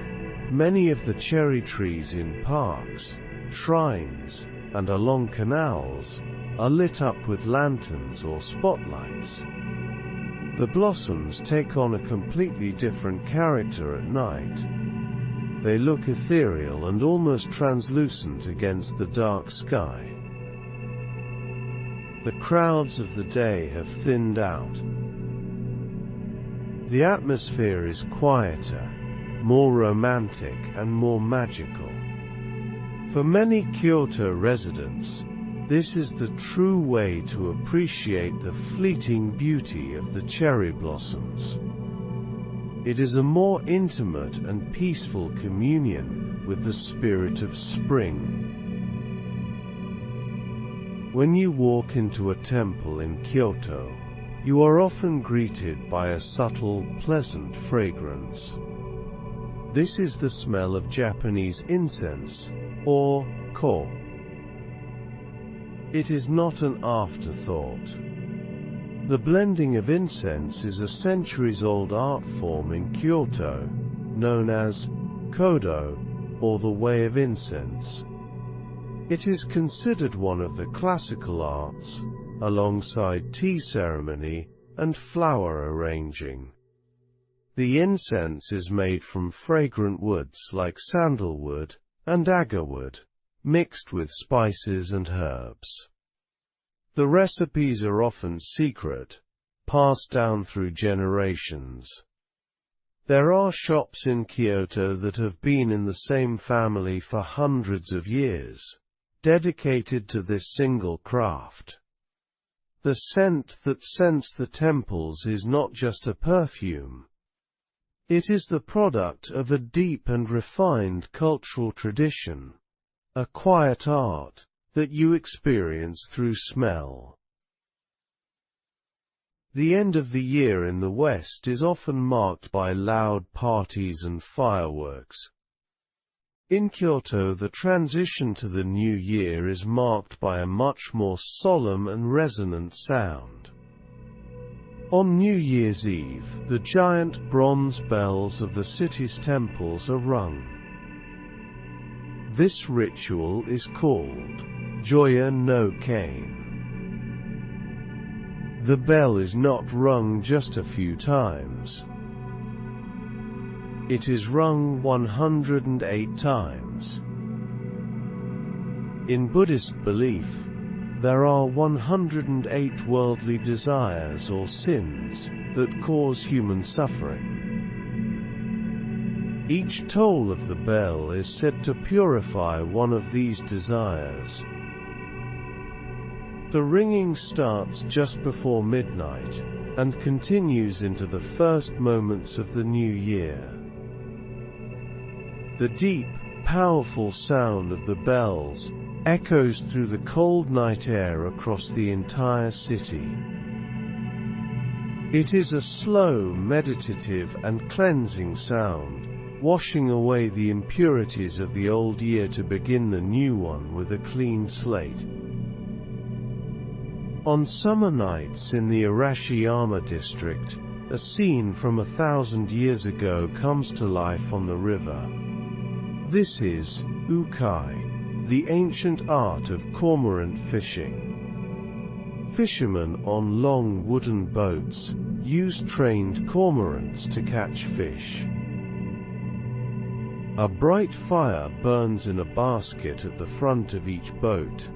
many of the cherry trees in parks, shrines, and along canals are lit up with lanterns or spotlights. The blossoms take on a completely different character at night. They look ethereal and almost translucent against the dark sky. The crowds of the day have thinned out. The atmosphere is quieter, more romantic and more magical. For many Kyoto residents, this is the true way to appreciate the fleeting beauty of the cherry blossoms. It is a more intimate and peaceful communion with the spirit of spring. When you walk into a temple in Kyoto, you are often greeted by a subtle, pleasant fragrance. This is the smell of Japanese incense, or ko. It is not an afterthought. The blending of incense is a centuries-old art form in Kyoto, known as kodo, or the way of incense. It is considered one of the classical arts, alongside tea ceremony and flower arranging. The incense is made from fragrant woods like sandalwood and agarwood, mixed with spices and herbs. The recipes are often secret, passed down through generations. There are shops in Kyoto that have been in the same family for hundreds of years, dedicated to this single craft. The scent that scents the temples is not just a perfume. It is the product of a deep and refined cultural tradition, a quiet art that you experience through smell. The end of the year in the West is often marked by loud parties and fireworks. In Kyoto, the transition to the new year is marked by a much more solemn and resonant sound. On New Year's Eve, the giant bronze bells of the city's temples are rung. This ritual is called Gion no Kane. The bell is not rung just a few times. It is rung 108 times. In Buddhist belief, there are 108 worldly desires or sins that cause human suffering. Each toll of the bell is said to purify one of these desires. The ringing starts just before midnight and continues into the first moments of the new year. The deep, powerful sound of the bells echoes through the cold night air across the entire city. It is a slow, meditative and cleansing sound, washing away the impurities of the old year to begin the new one with a clean slate. On summer nights in the Arashiyama district, a scene from 1,000 years ago comes to life on the river. This is ukai, the ancient art of cormorant fishing. Fishermen on long wooden boats use trained cormorants to catch fish. A bright fire burns in a basket at the front of each boat.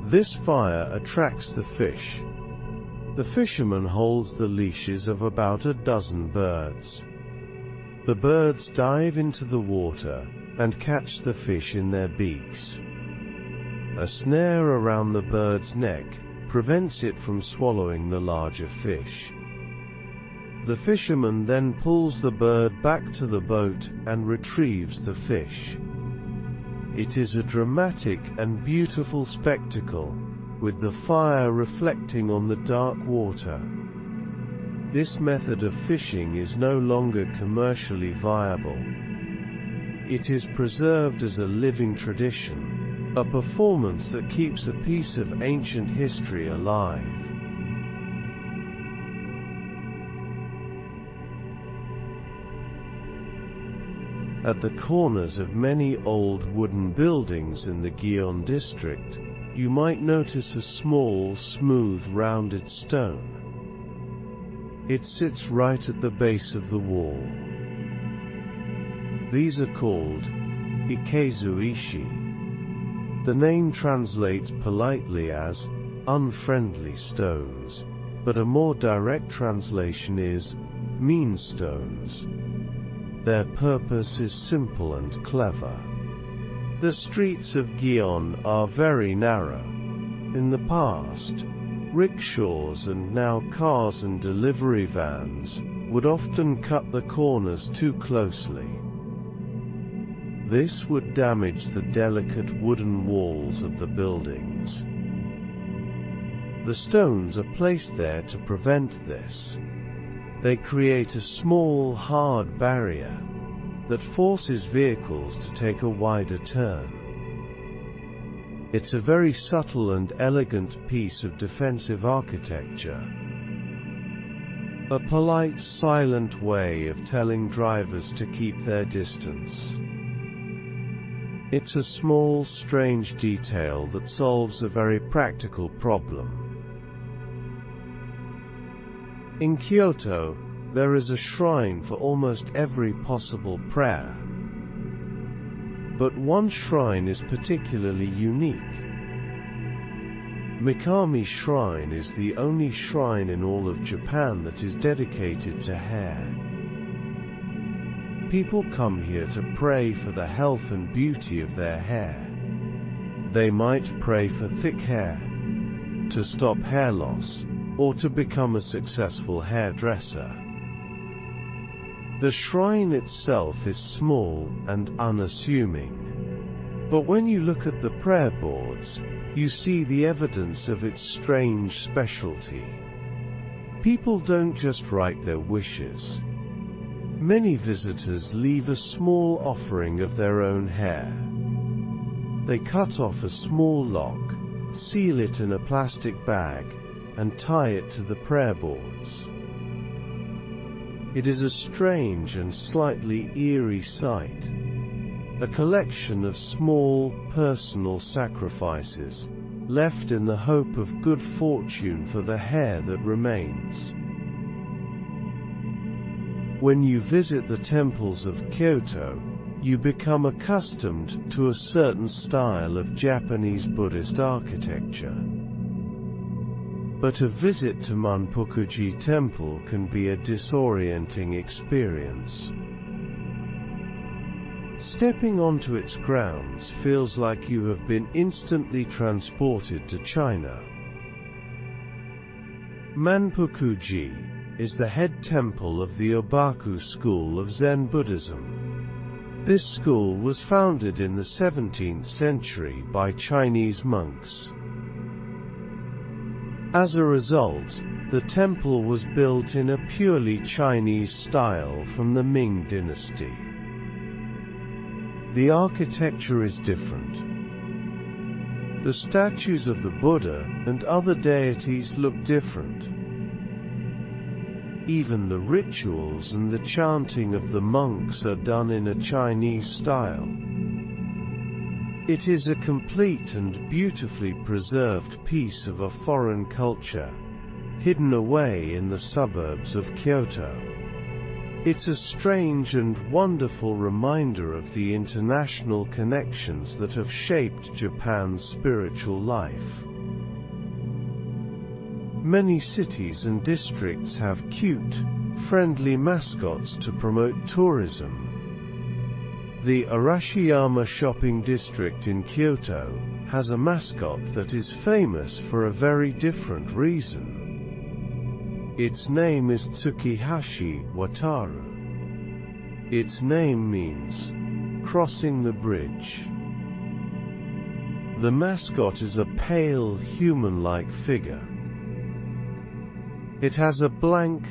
This fire attracts the fish. The fisherman holds the leashes of about a dozen birds. The birds dive into the water and catch the fish in their beaks. A snare around the bird's neck prevents it from swallowing the larger fish. The fisherman then pulls the bird back to the boat and retrieves the fish. It is a dramatic and beautiful spectacle, with the fire reflecting on the dark water. This method of fishing is no longer commercially viable. It is preserved as a living tradition, a performance that keeps a piece of ancient history alive. At the corners of many old wooden buildings in the Gion district, you might notice a small, smooth, rounded stone. It sits right at the base of the wall. These are called ikezuishi. The name translates politely as unfriendly stones, but a more direct translation is mean stones. Their purpose is simple and clever. The streets of Gion are very narrow. In the past, rickshaws and now cars and delivery vans would often cut the corners too closely. This would damage the delicate wooden walls of the buildings. The stones are placed there to prevent this. They create a small, hard barrier that forces vehicles to take a wider turn. It's a very subtle and elegant piece of defensive architecture. A polite, silent way of telling drivers to keep their distance. It's a small, strange detail that solves a very practical problem. In Kyoto, there is a shrine for almost every possible prayer. But one shrine is particularly unique. Mikami Shrine is the only shrine in all of Japan that is dedicated to hair. People come here to pray for the health and beauty of their hair. They might pray for thick hair, to stop hair loss, or to become a successful hairdresser. The shrine itself is small and unassuming. But when you look at the prayer boards, you see the evidence of its strange specialty. People don't just write their wishes. Many visitors leave a small offering of their own hair. They cut off a small lock, seal it in a plastic bag, and tie it to the prayer boards. It is a strange and slightly eerie sight. A collection of small, personal sacrifices, left in the hope of good fortune for the hair that remains. When you visit the temples of Kyoto, you become accustomed to a certain style of Japanese Buddhist architecture. But a visit to Manpukuji Temple can be a disorienting experience. Stepping onto its grounds feels like you have been instantly transported to China. Manpukuji is the head temple of the Obaku school of Zen Buddhism. This school was founded in the 17th century by Chinese monks. As a result, the temple was built in a purely Chinese style from the Ming dynasty. The architecture is different. The statues of the Buddha and other deities look different. Even the rituals and the chanting of the monks are done in a Chinese style. It is a complete and beautifully preserved piece of a foreign culture, hidden away in the suburbs of Kyoto. It's a strange and wonderful reminder of the international connections that have shaped Japan's spiritual life. Many cities and districts have cute, friendly mascots to promote tourism. The Arashiyama shopping district in Kyoto has a mascot that is famous for a very different reason. Its name is Tsukihashi Wataru. Its name means crossing the bridge. The mascot is a pale, human-like figure. It has a blank,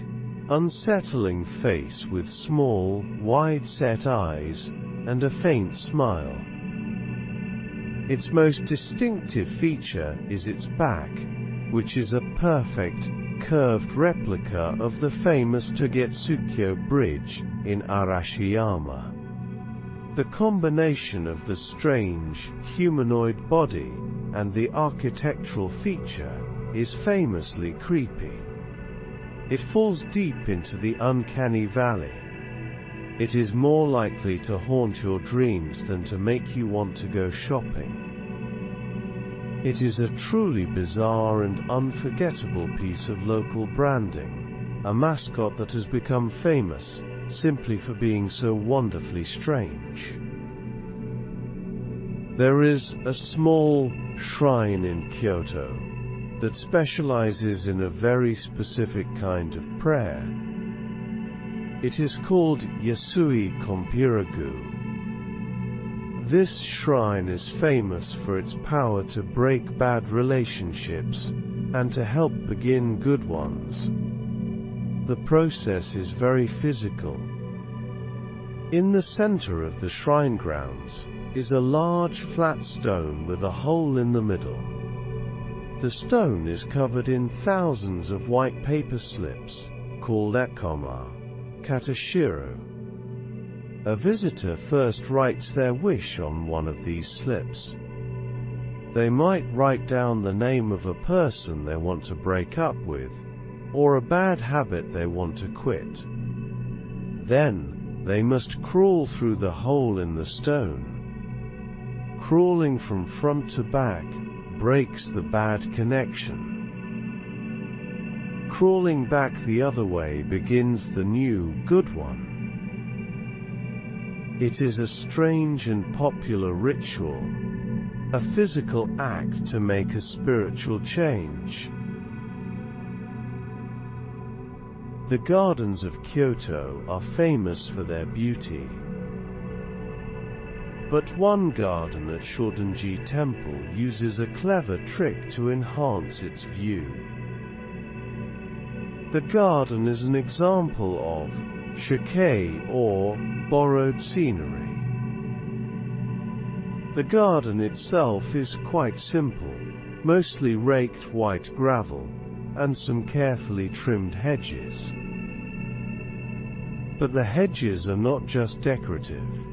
unsettling face with small, wide-set eyes and a faint smile. Its most distinctive feature is its back, which is a perfect, curved replica of the famous Togetsukyo Bridge in Arashiyama. The combination of the strange, humanoid body and the architectural feature is famously creepy. It falls deep into the uncanny valley. It is more likely to haunt your dreams than to make you want to go shopping. It is a truly bizarre and unforgettable piece of local branding, a mascot that has become famous, simply for being so wonderfully strange. There is a small shrine in Kyoto that specializes in a very specific kind of prayer. It is called Yasui Kompiragu. This shrine is famous for its power to break bad relationships and to help begin good ones. The process is very physical. In the center of the shrine grounds is a large flat stone with a hole in the middle. The stone is covered in thousands of white paper slips, called ekoma, katashiro. A visitor first writes their wish on one of these slips. They might write down the name of a person they want to break up with, or a bad habit they want to quit. Then, they must crawl through the hole in the stone. Crawling from front to back breaks the bad connection. Crawling back the other way begins the new, good one. It is a strange and popular ritual, a physical act to make a spiritual change. The gardens of Kyoto are famous for their beauty. But one garden at Shodanji Temple uses a clever trick to enhance its view. The garden is an example of shikei, or borrowed scenery. The garden itself is quite simple, mostly raked white gravel, and some carefully trimmed hedges. But the hedges are not just decorative.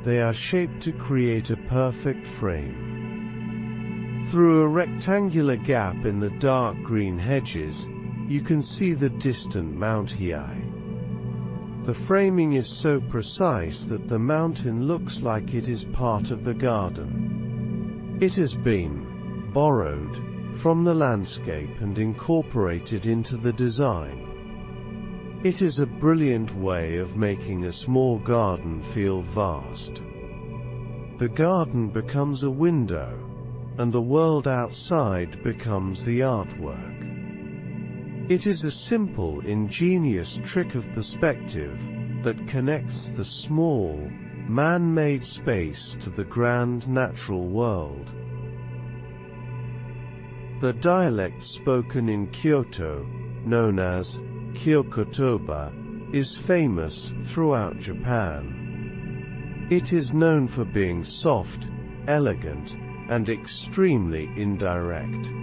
They are shaped to create a perfect frame. Through a rectangular gap in the dark green hedges, you can see the distant Mount Hiei. The framing is so precise that the mountain looks like it is part of the garden. It has been borrowed from the landscape and incorporated into the design. It is a brilliant way of making a small garden feel vast. The garden becomes a window, and the world outside becomes the artwork. It is a simple, ingenious trick of perspective that connects the small, man-made space to the grand natural world. The dialect spoken in Kyoto, known as Kyokotoba, is famous throughout Japan. It is known for being soft, elegant, and extremely indirect.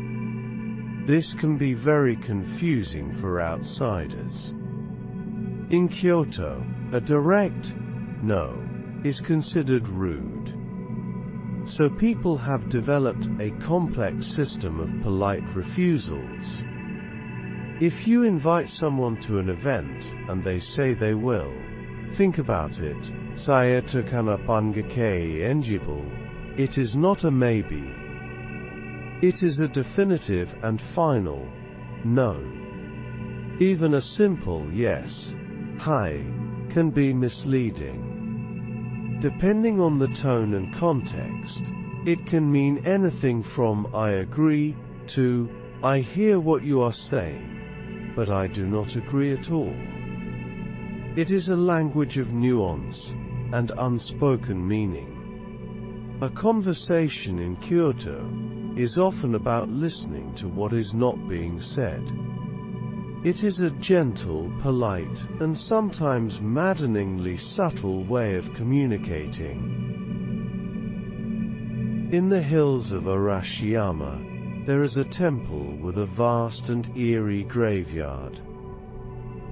This can be very confusing for outsiders. In Kyoto, a direct no is considered rude. So people have developed a complex system of polite refusals. If you invite someone to an event and they say they will, think about it. Saya tukanapan gakei enjibul. It is not a maybe. It is a definitive and final no. Even a simple yes, hi, can be misleading. Depending on the tone and context, it can mean anything from I agree to I hear what you are saying, but I do not agree at all. It is a language of nuance and unspoken meaning. A conversation in Kyoto is often about listening to what is not being said. It is a gentle, polite, and sometimes maddeningly subtle way of communicating. In the hills of Arashiyama, there is a temple with a vast and eerie graveyard.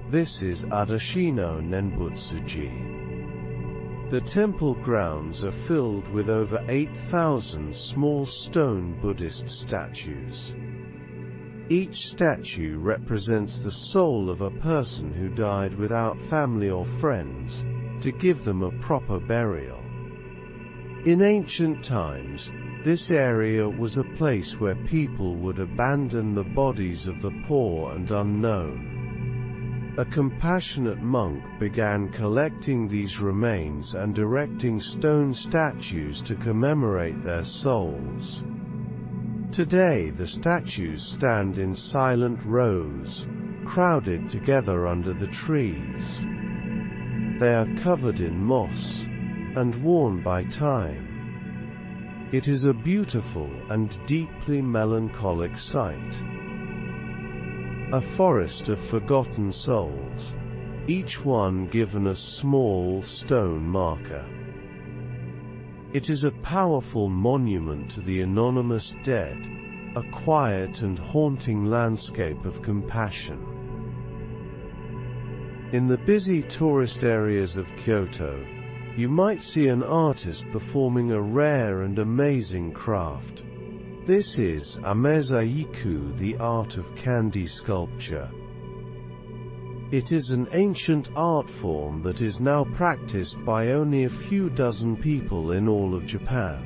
This is Adashino Nenbutsuji. The temple grounds are filled with over 8,000 small stone Buddhist statues. Each statue represents the soul of a person who died without family or friends, to give them a proper burial. In ancient times, this area was a place where people would abandon the bodies of the poor and unknown. a compassionate monk began collecting these remains and erecting stone statues to commemorate their souls. Today the statues stand in silent rows, crowded together under the trees. They are covered in moss and worn by time. It is a beautiful and deeply melancholic sight. A forest of forgotten souls, each one given a small stone marker. It is a powerful monument to the anonymous dead, a quiet and haunting landscape of compassion. In the busy tourist areas of Kyoto, you might see an artist performing a rare and amazing craft. This is amezaiku, the art of candy sculpture. It is an ancient art form that is now practiced by only a few dozen people in all of Japan.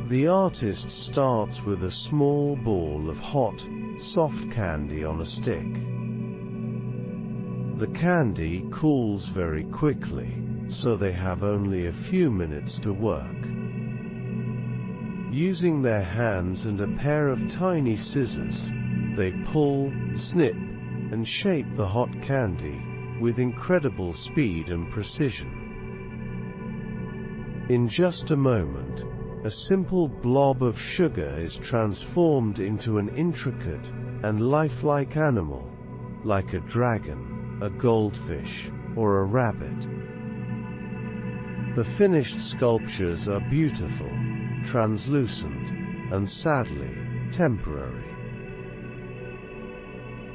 The artist starts with a small ball of hot, soft candy on a stick. The candy cools very quickly, so they have only a few minutes to work. Using their hands and a pair of tiny scissors, they pull, snip, and shape the hot candy with incredible speed and precision. In just a moment, a simple blob of sugar is transformed into an intricate and lifelike animal, like a dragon, a goldfish, or a rabbit. The finished sculptures are beautiful, translucent, and sadly, temporary.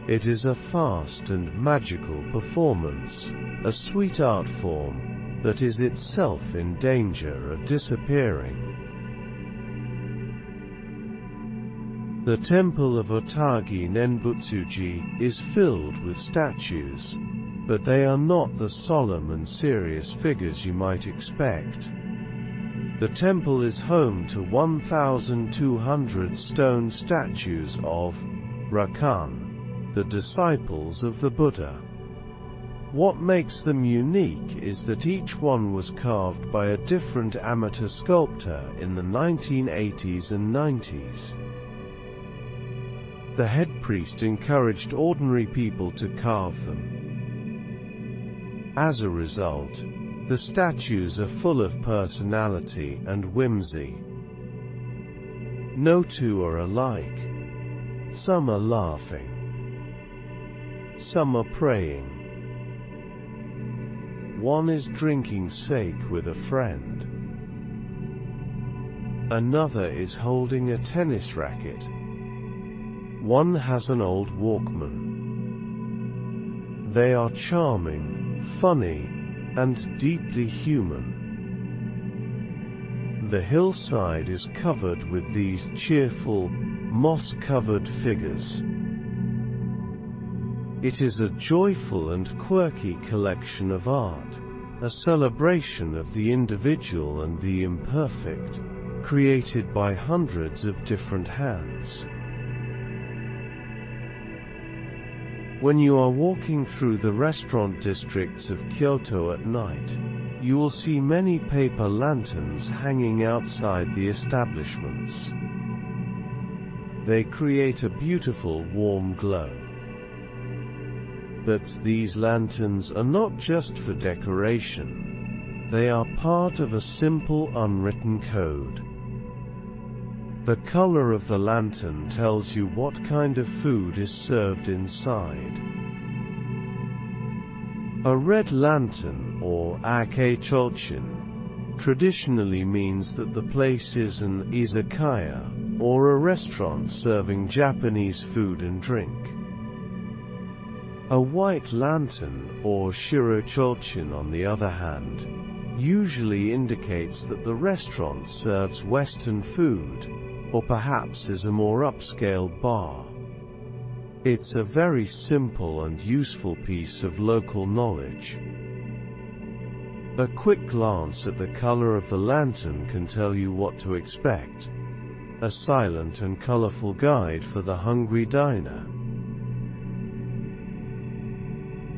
It is a fast and magical performance, a sweet art form that is itself in danger of disappearing. The temple of Otagi Nenbutsuji is filled with statues, but they are not the solemn and serious figures you might expect. The temple is home to 1,200 stone statues of Rakan, the disciples of the Buddha. What makes them unique is that each one was carved by a different amateur sculptor in the 1980s and 90s. The head priest encouraged ordinary people to carve them. As a result, the statues are full of personality and whimsy. No two are alike. Some are laughing. Some are praying. One is drinking sake with a friend. Another is holding a tennis racket. One has an old Walkman. They are charming, funny, and deeply human. The hillside is covered with these cheerful, moss-covered figures. It is a joyful and quirky collection of art, a celebration of the individual and the imperfect, created by hundreds of different hands. When you are walking through the restaurant districts of Kyoto at night, you will see many paper lanterns hanging outside the establishments. They create a beautiful warm glow. But these lanterns are not just for decoration. They are part of a simple unwritten code. The color of the lantern tells you what kind of food is served inside. A red lantern, or akechochin, traditionally means that the place is an izakaya, or a restaurant serving Japanese food and drink. A white lantern, or shirochin on the other hand, usually indicates that the restaurant serves Western food, or perhaps is a more upscale bar. It's a very simple and useful piece of local knowledge. A quick glance at the color of the lantern can tell you what to expect. A silent and colorful guide for the hungry diner.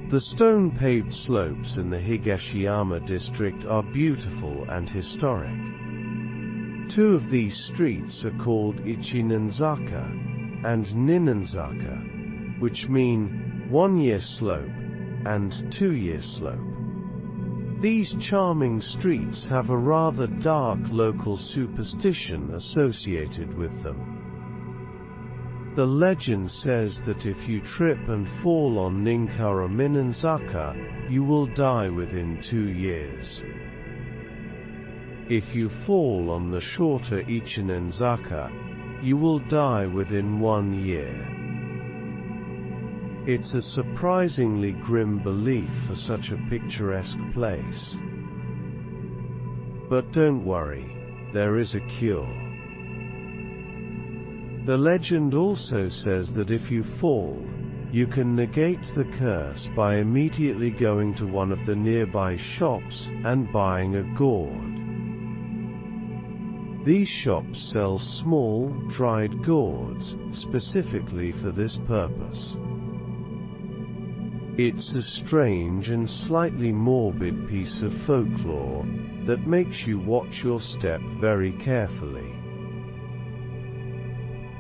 The stone-paved slopes in the Higashiyama district are beautiful and historic. Two of these streets are called Ichinanzaka and Ninanzaka, which mean 1-year slope and 2-year slope. These charming streets have a rather dark local superstition associated with them. The legend says that if you trip and fall on Ninkara Minanzaka, you will die within 2 years. If you fall on the shorter Ichinanzaka, you will die within 1 year. It's a surprisingly grim belief for such a picturesque place. But don't worry, there is a cure. The legend also says that if you fall, you can negate the curse by immediately going to one of the nearby shops and buying a gourd. These shops sell small, dried gourds, specifically for this purpose. It's a strange and slightly morbid piece of folklore that makes you watch your step very carefully.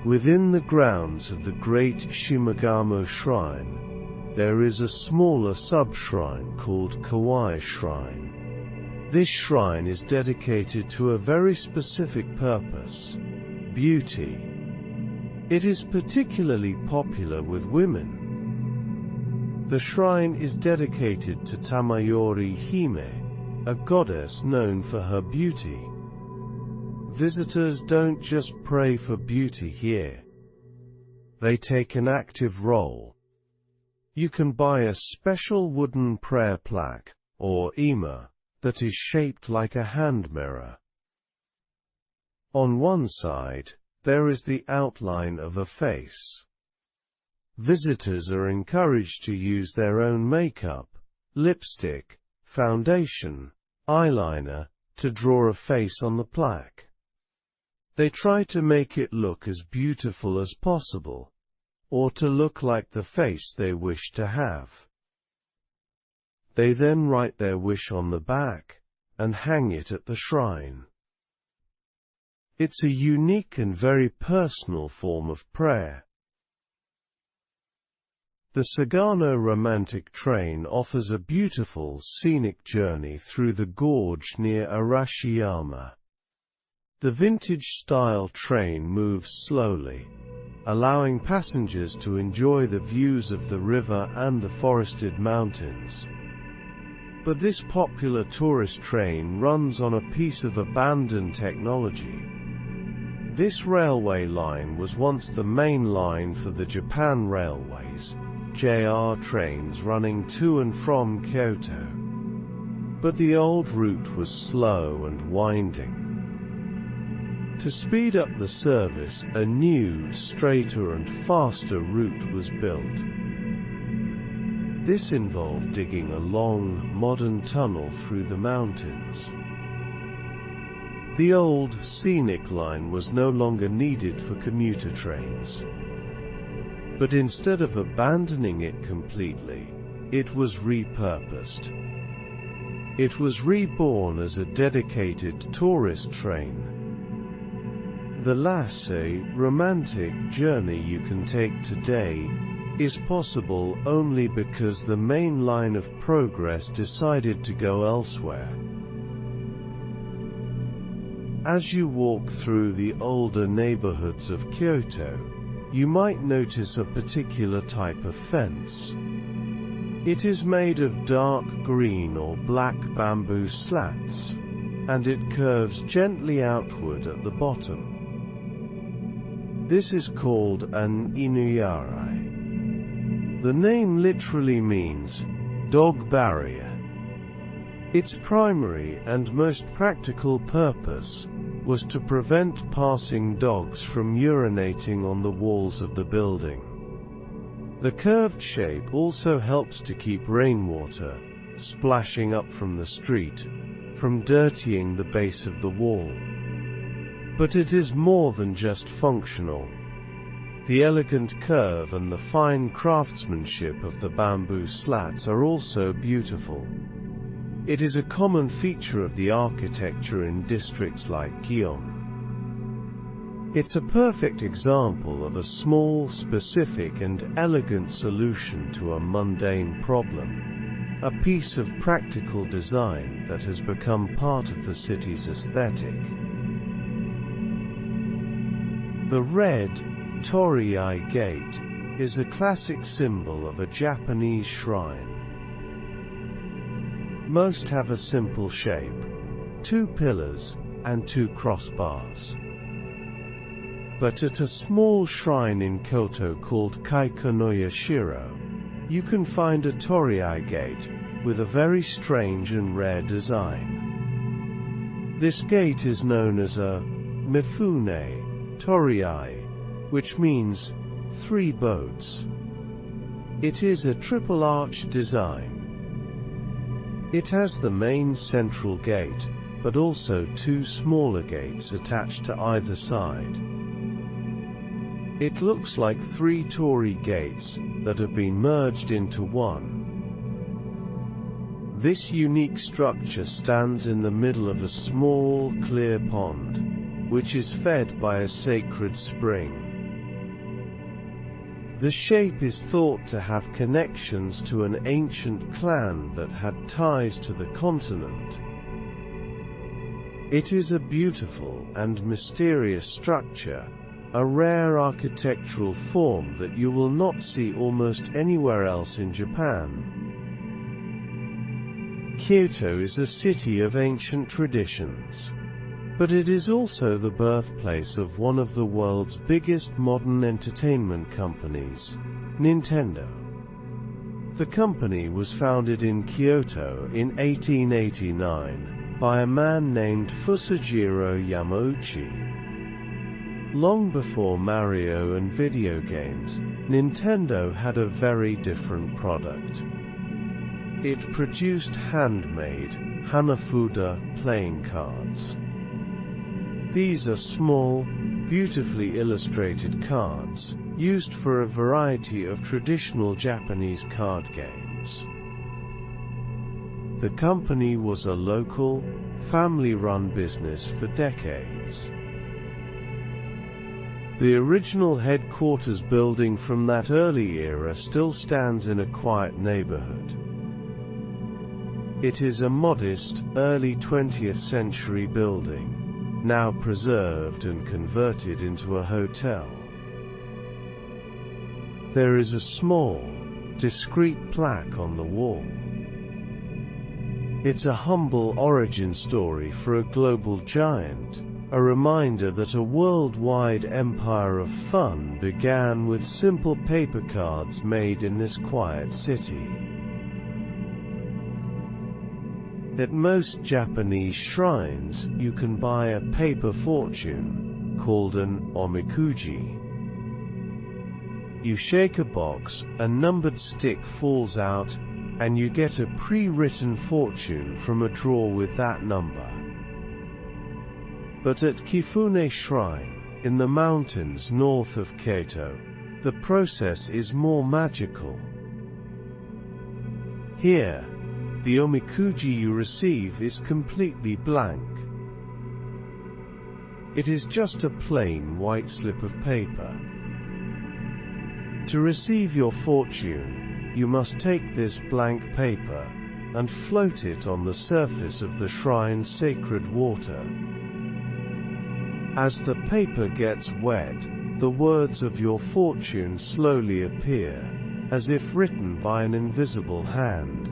Within the grounds of the great Shimagamo Shrine, there is a smaller sub-shrine called Kawai Shrine. This shrine is dedicated to a very specific purpose: beauty. It is particularly popular with women. The shrine is dedicated to Tamayori Hime, a goddess known for her beauty. Visitors don't just pray for beauty here. They take an active role. You can buy a special wooden prayer plaque, or ima, that is shaped like a hand mirror. On one side, there is the outline of a face. Visitors are encouraged to use their own makeup, lipstick, foundation, eyeliner, to draw a face on the plaque. They try to make it look as beautiful as possible, or to look like the face they wish to have. They then write their wish on the back, and hang it at the shrine. It's a unique and very personal form of prayer. The Sagano Romantic Train offers a beautiful scenic journey through the gorge near Arashiyama. The vintage-style train moves slowly, allowing passengers to enjoy the views of the river and the forested mountains. But this popular tourist train runs on a piece of abandoned technology. This railway line was once the main line for the Japan Railways, JR trains running to and from Kyoto. But the old route was slow and winding. To speed up the service, a new, straighter and faster route was built. This involved digging a long, modern tunnel through the mountains. The old, scenic line was no longer needed for commuter trains. But instead of abandoning it completely, it was repurposed. It was reborn as a dedicated tourist train. The last romantic journey you can take today is possible only because the main line of progress decided to go elsewhere. As you walk through the older neighborhoods of Kyoto, you might notice a particular type of fence. It is made of dark green or black bamboo slats, and it curves gently outward at the bottom. This is called an inuyari. The name literally means dog barrier. Its primary and most practical purpose was to prevent passing dogs from urinating on the walls of the building. The curved shape also helps to keep rainwater, splashing up from the street, from dirtying the base of the wall. But it is more than just functional. The elegant curve and the fine craftsmanship of the bamboo slats are also beautiful. It is a common feature of the architecture in districts like Gion. It's a perfect example of a small, specific and elegant solution to a mundane problem, a piece of practical design that has become part of the city's aesthetic. The red Torii Gate is a classic symbol of a Japanese shrine. Most have a simple shape, 2 pillars and 2 crossbars. But at a small shrine in Kyoto called Kaikonoyashiro, you can find a Torii Gate with a very strange and rare design. This gate is known as a Mifune Torii, which means 3 boats. It is a triple arch design. It has the main central gate, but also 2 smaller gates attached to either side. It looks like 3 torii gates that have been merged into one. This unique structure stands in the middle of a small, clear pond, which is fed by a sacred spring. The shape is thought to have connections to an ancient clan that had ties to the continent. It is a beautiful and mysterious structure, a rare architectural form that you will not see almost anywhere else in Japan. Kyoto is a city of ancient traditions, but it is also the birthplace of one of the world's biggest modern entertainment companies, Nintendo. The company was founded in Kyoto in 1889 by a man named Fusajiro Yamauchi. Long before Mario and video games, Nintendo had a very different product. It produced handmade Hanafuda playing cards. These are small, beautifully illustrated cards, used for a variety of traditional Japanese card games. The company was a local, family-run business for decades. The original headquarters building from that early era still stands in a quiet neighborhood. It is a modest, early 20th century building, now preserved and converted into a hotel. There is a small, discreet plaque on the wall. It's a humble origin story for a global giant, a reminder that a worldwide empire of fun began with simple paper cards made in this quiet city. At most Japanese shrines, you can buy a paper fortune, called an omikuji. You shake a box, a numbered stick falls out, and you get a pre-written fortune from a drawer with that number. But at Kifune Shrine, in the mountains north of Kyoto, the process is more magical. Here, the omikuji you receive is completely blank. It is just a plain white slip of paper. To receive your fortune, you must take this blank paper and float it on the surface of the shrine's sacred water. As the paper gets wet, the words of your fortune slowly appear, as if written by an invisible hand.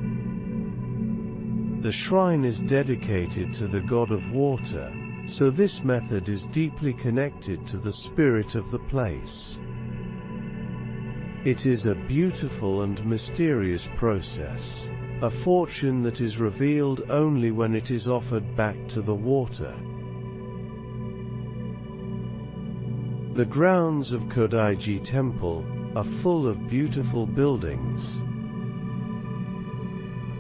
The shrine is dedicated to the god of water, so this method is deeply connected to the spirit of the place. It is a beautiful and mysterious process, a fortune that is revealed only when it is offered back to the water. The grounds of Kodaiji Temple are full of beautiful buildings.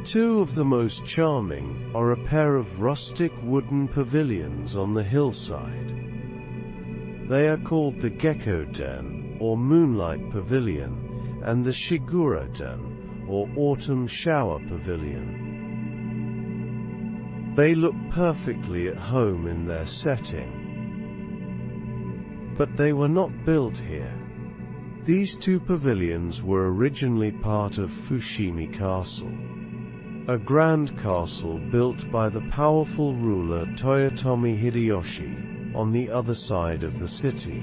Two of the most charming are a pair of rustic wooden pavilions on the hillside. They are called the Gecko Den, or moonlight pavilion, and the Shiguro-den, or autumn shower pavilion. They look perfectly at home in their setting. But they were not built here. These two pavilions were originally part of Fushimi Castle, a grand castle built by the powerful ruler Toyotomi Hideyoshi on the other side of the city.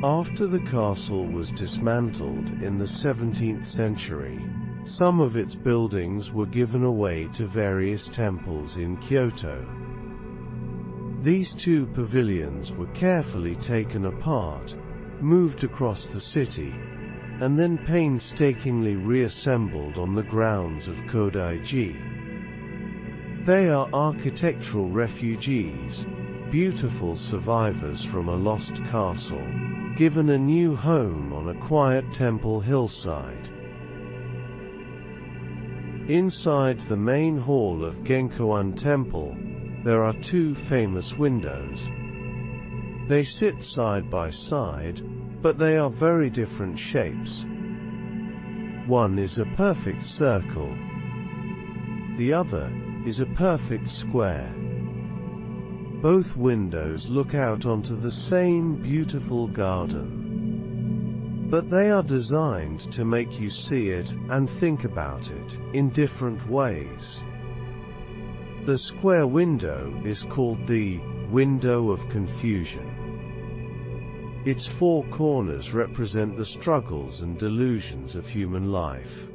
After the castle was dismantled in the 17th century, some of its buildings were given away to various temples in Kyoto. These two pavilions were carefully taken apart, moved across the city, and then painstakingly reassembled on the grounds of Kodaiji. They are architectural refugees, beautiful survivors from a lost castle, given a new home on a quiet temple hillside. Inside the main hall of Genkoan Temple, there are two famous windows. They sit side by side, but they are very different shapes. One is a perfect circle. The other is a perfect square. Both windows look out onto the same beautiful garden. But they are designed to make you see it and think about it in different ways. The square window is called the window of confusion. Its four corners represent the struggles and delusions of human life: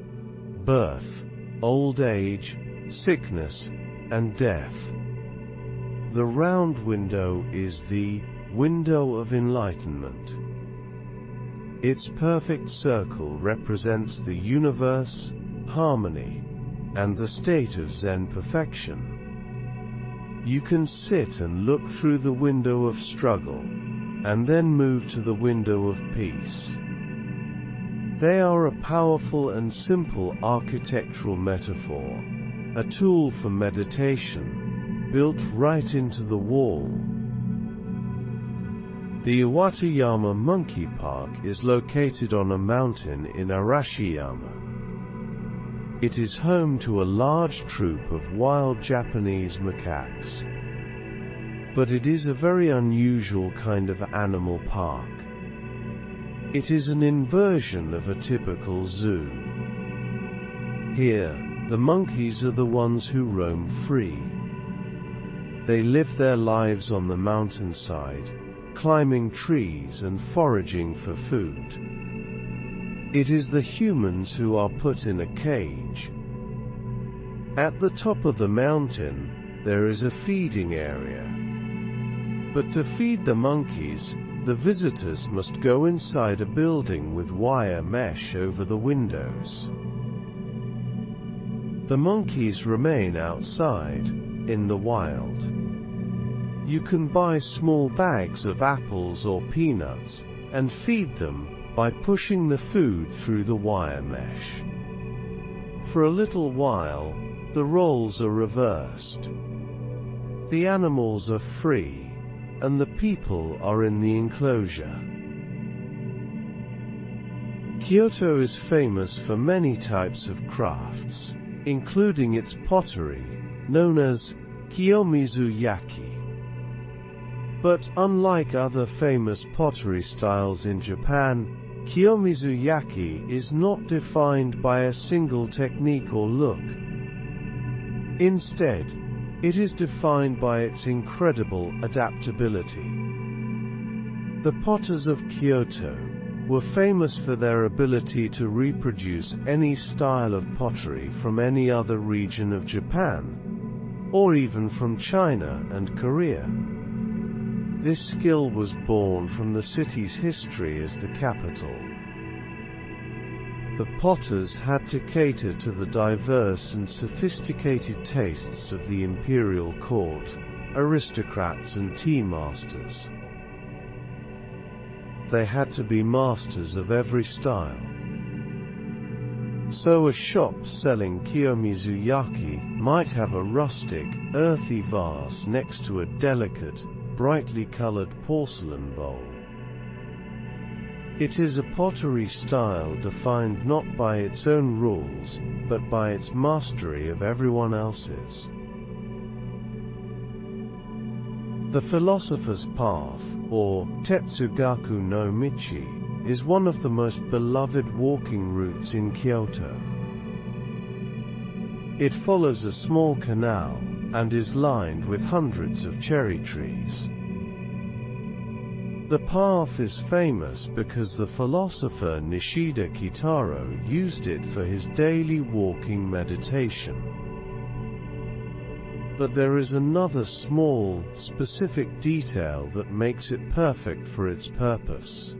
birth, old age, sickness, and death. The round window is the window of enlightenment. Its perfect circle represents the universe, harmony, and the state of Zen perfection. You can sit and look through the window of struggle, and then move to the window of peace. They are a powerful and simple architectural metaphor, a tool for meditation, built right into the wall. The Iwatayama Monkey Park is located on a mountain in Arashiyama. It is home to a large troop of wild Japanese macaques. But it is a very unusual kind of animal park. It is an inversion of a typical zoo. Here, the monkeys are the ones who roam free. They live their lives on the mountainside, climbing trees and foraging for food. It is the humans who are put in a cage. At the top of the mountain, there is a feeding area. But to feed the monkeys, the visitors must go inside a building with wire mesh over the windows. The monkeys remain outside, in the wild. You can buy small bags of apples or peanuts, and feed them by pushing the food through the wire mesh. For a little while, the roles are reversed. The animals are free, and the people are in the enclosure. Kyoto is famous for many types of crafts, including its pottery, known as Kiyomizu-yaki. But unlike other famous pottery styles in Japan, Kiyomizu-yaki is not defined by a single technique or look. Instead, it is defined by its incredible adaptability. The potters of Kyoto were famous for their ability to reproduce any style of pottery from any other region of Japan, or even from China and Korea. This skill was born from the city's history as the capital. The potters had to cater to the diverse and sophisticated tastes of the imperial court, aristocrats and tea masters. They had to be masters of every style. So a shop selling Kiyomizu-yaki might have a rustic, earthy vase next to a delicate, brightly colored porcelain bowl. It is a pottery style defined not by its own rules, but by its mastery of everyone else's. The Philosopher's Path, or Tetsugaku no Michi, is one of the most beloved walking routes in Kyoto. It follows a small canal, and is lined with hundreds of cherry trees. The path is famous because the philosopher Nishida Kitaro used it for his daily walking meditation. But there is another small, specific detail that makes it perfect for its purpose.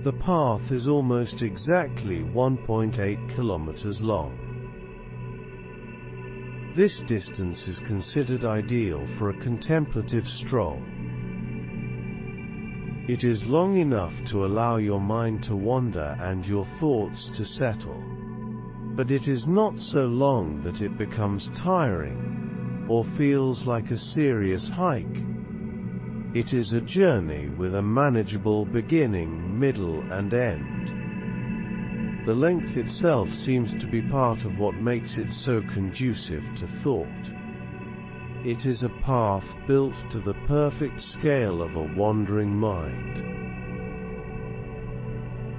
The path is almost exactly 1.8 kilometers long. This distance is considered ideal for a contemplative stroll. It is long enough to allow your mind to wander and your thoughts to settle. But it is not so long that it becomes tiring, or feels like a serious hike. It is a journey with a manageable beginning, middle and end. The length itself seems to be part of what makes it so conducive to thought. It is a path built to the perfect scale of a wandering mind.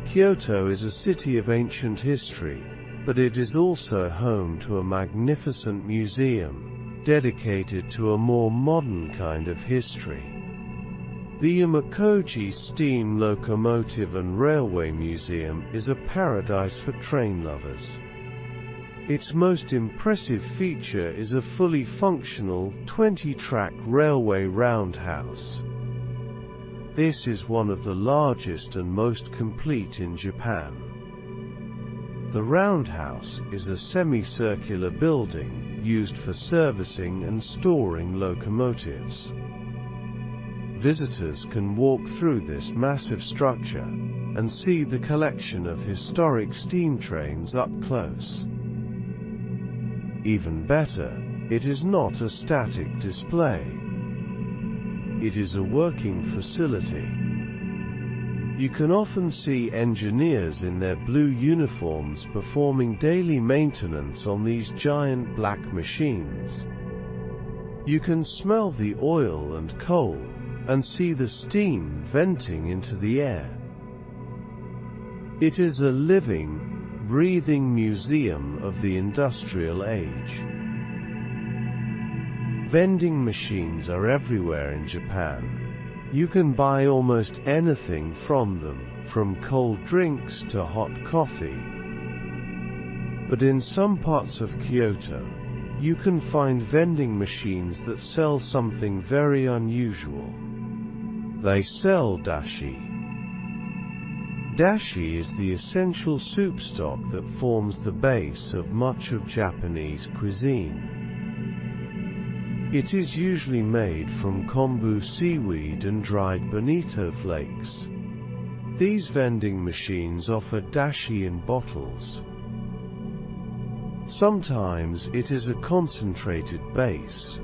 Kyoto is a city of ancient history, but it is also home to a magnificent museum, dedicated to a more modern kind of history. The Yamakoji Steam Locomotive and Railway Museum is a paradise for train lovers. Its most impressive feature is a fully functional, 20-track railway roundhouse. This is one of the largest and most complete in Japan. The roundhouse is a semicircular building used for servicing and storing locomotives. Visitors can walk through this massive structure and see the collection of historic steam trains up close. Even better, it is not a static display. It is a working facility. You can often see engineers in their blue uniforms performing daily maintenance on these giant black machines. You can smell the oil and coal, and see the steam venting into the air. It is a living, breathing museum of the industrial age. Vending machines are everywhere in Japan. You can buy almost anything from them, from cold drinks to hot coffee. But in some parts of Kyoto, you can find vending machines that sell something very unusual. They sell dashi. Dashi is the essential soup stock that forms the base of much of Japanese cuisine. It is usually made from kombu seaweed and dried bonito flakes. These vending machines offer dashi in bottles. Sometimes it is a concentrated base.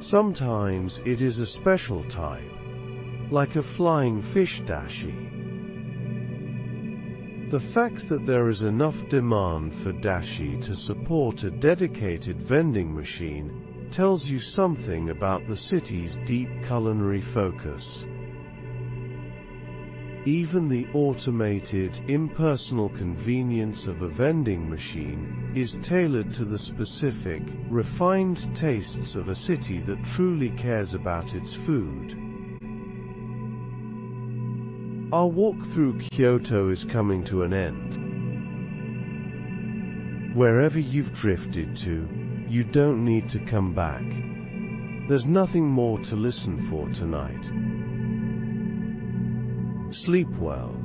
Sometimes it is a special type, like a flying fish dashi. The fact that there is enough demand for dashi to support a dedicated vending machine tells you something about the city's deep culinary focus. Even the automated, impersonal convenience of a vending machine is tailored to the specific, refined tastes of a city that truly cares about its food. Our walk through Kyoto is coming to an end. Wherever you've drifted to, you don't need to come back. There's nothing more to listen for tonight. Sleep well.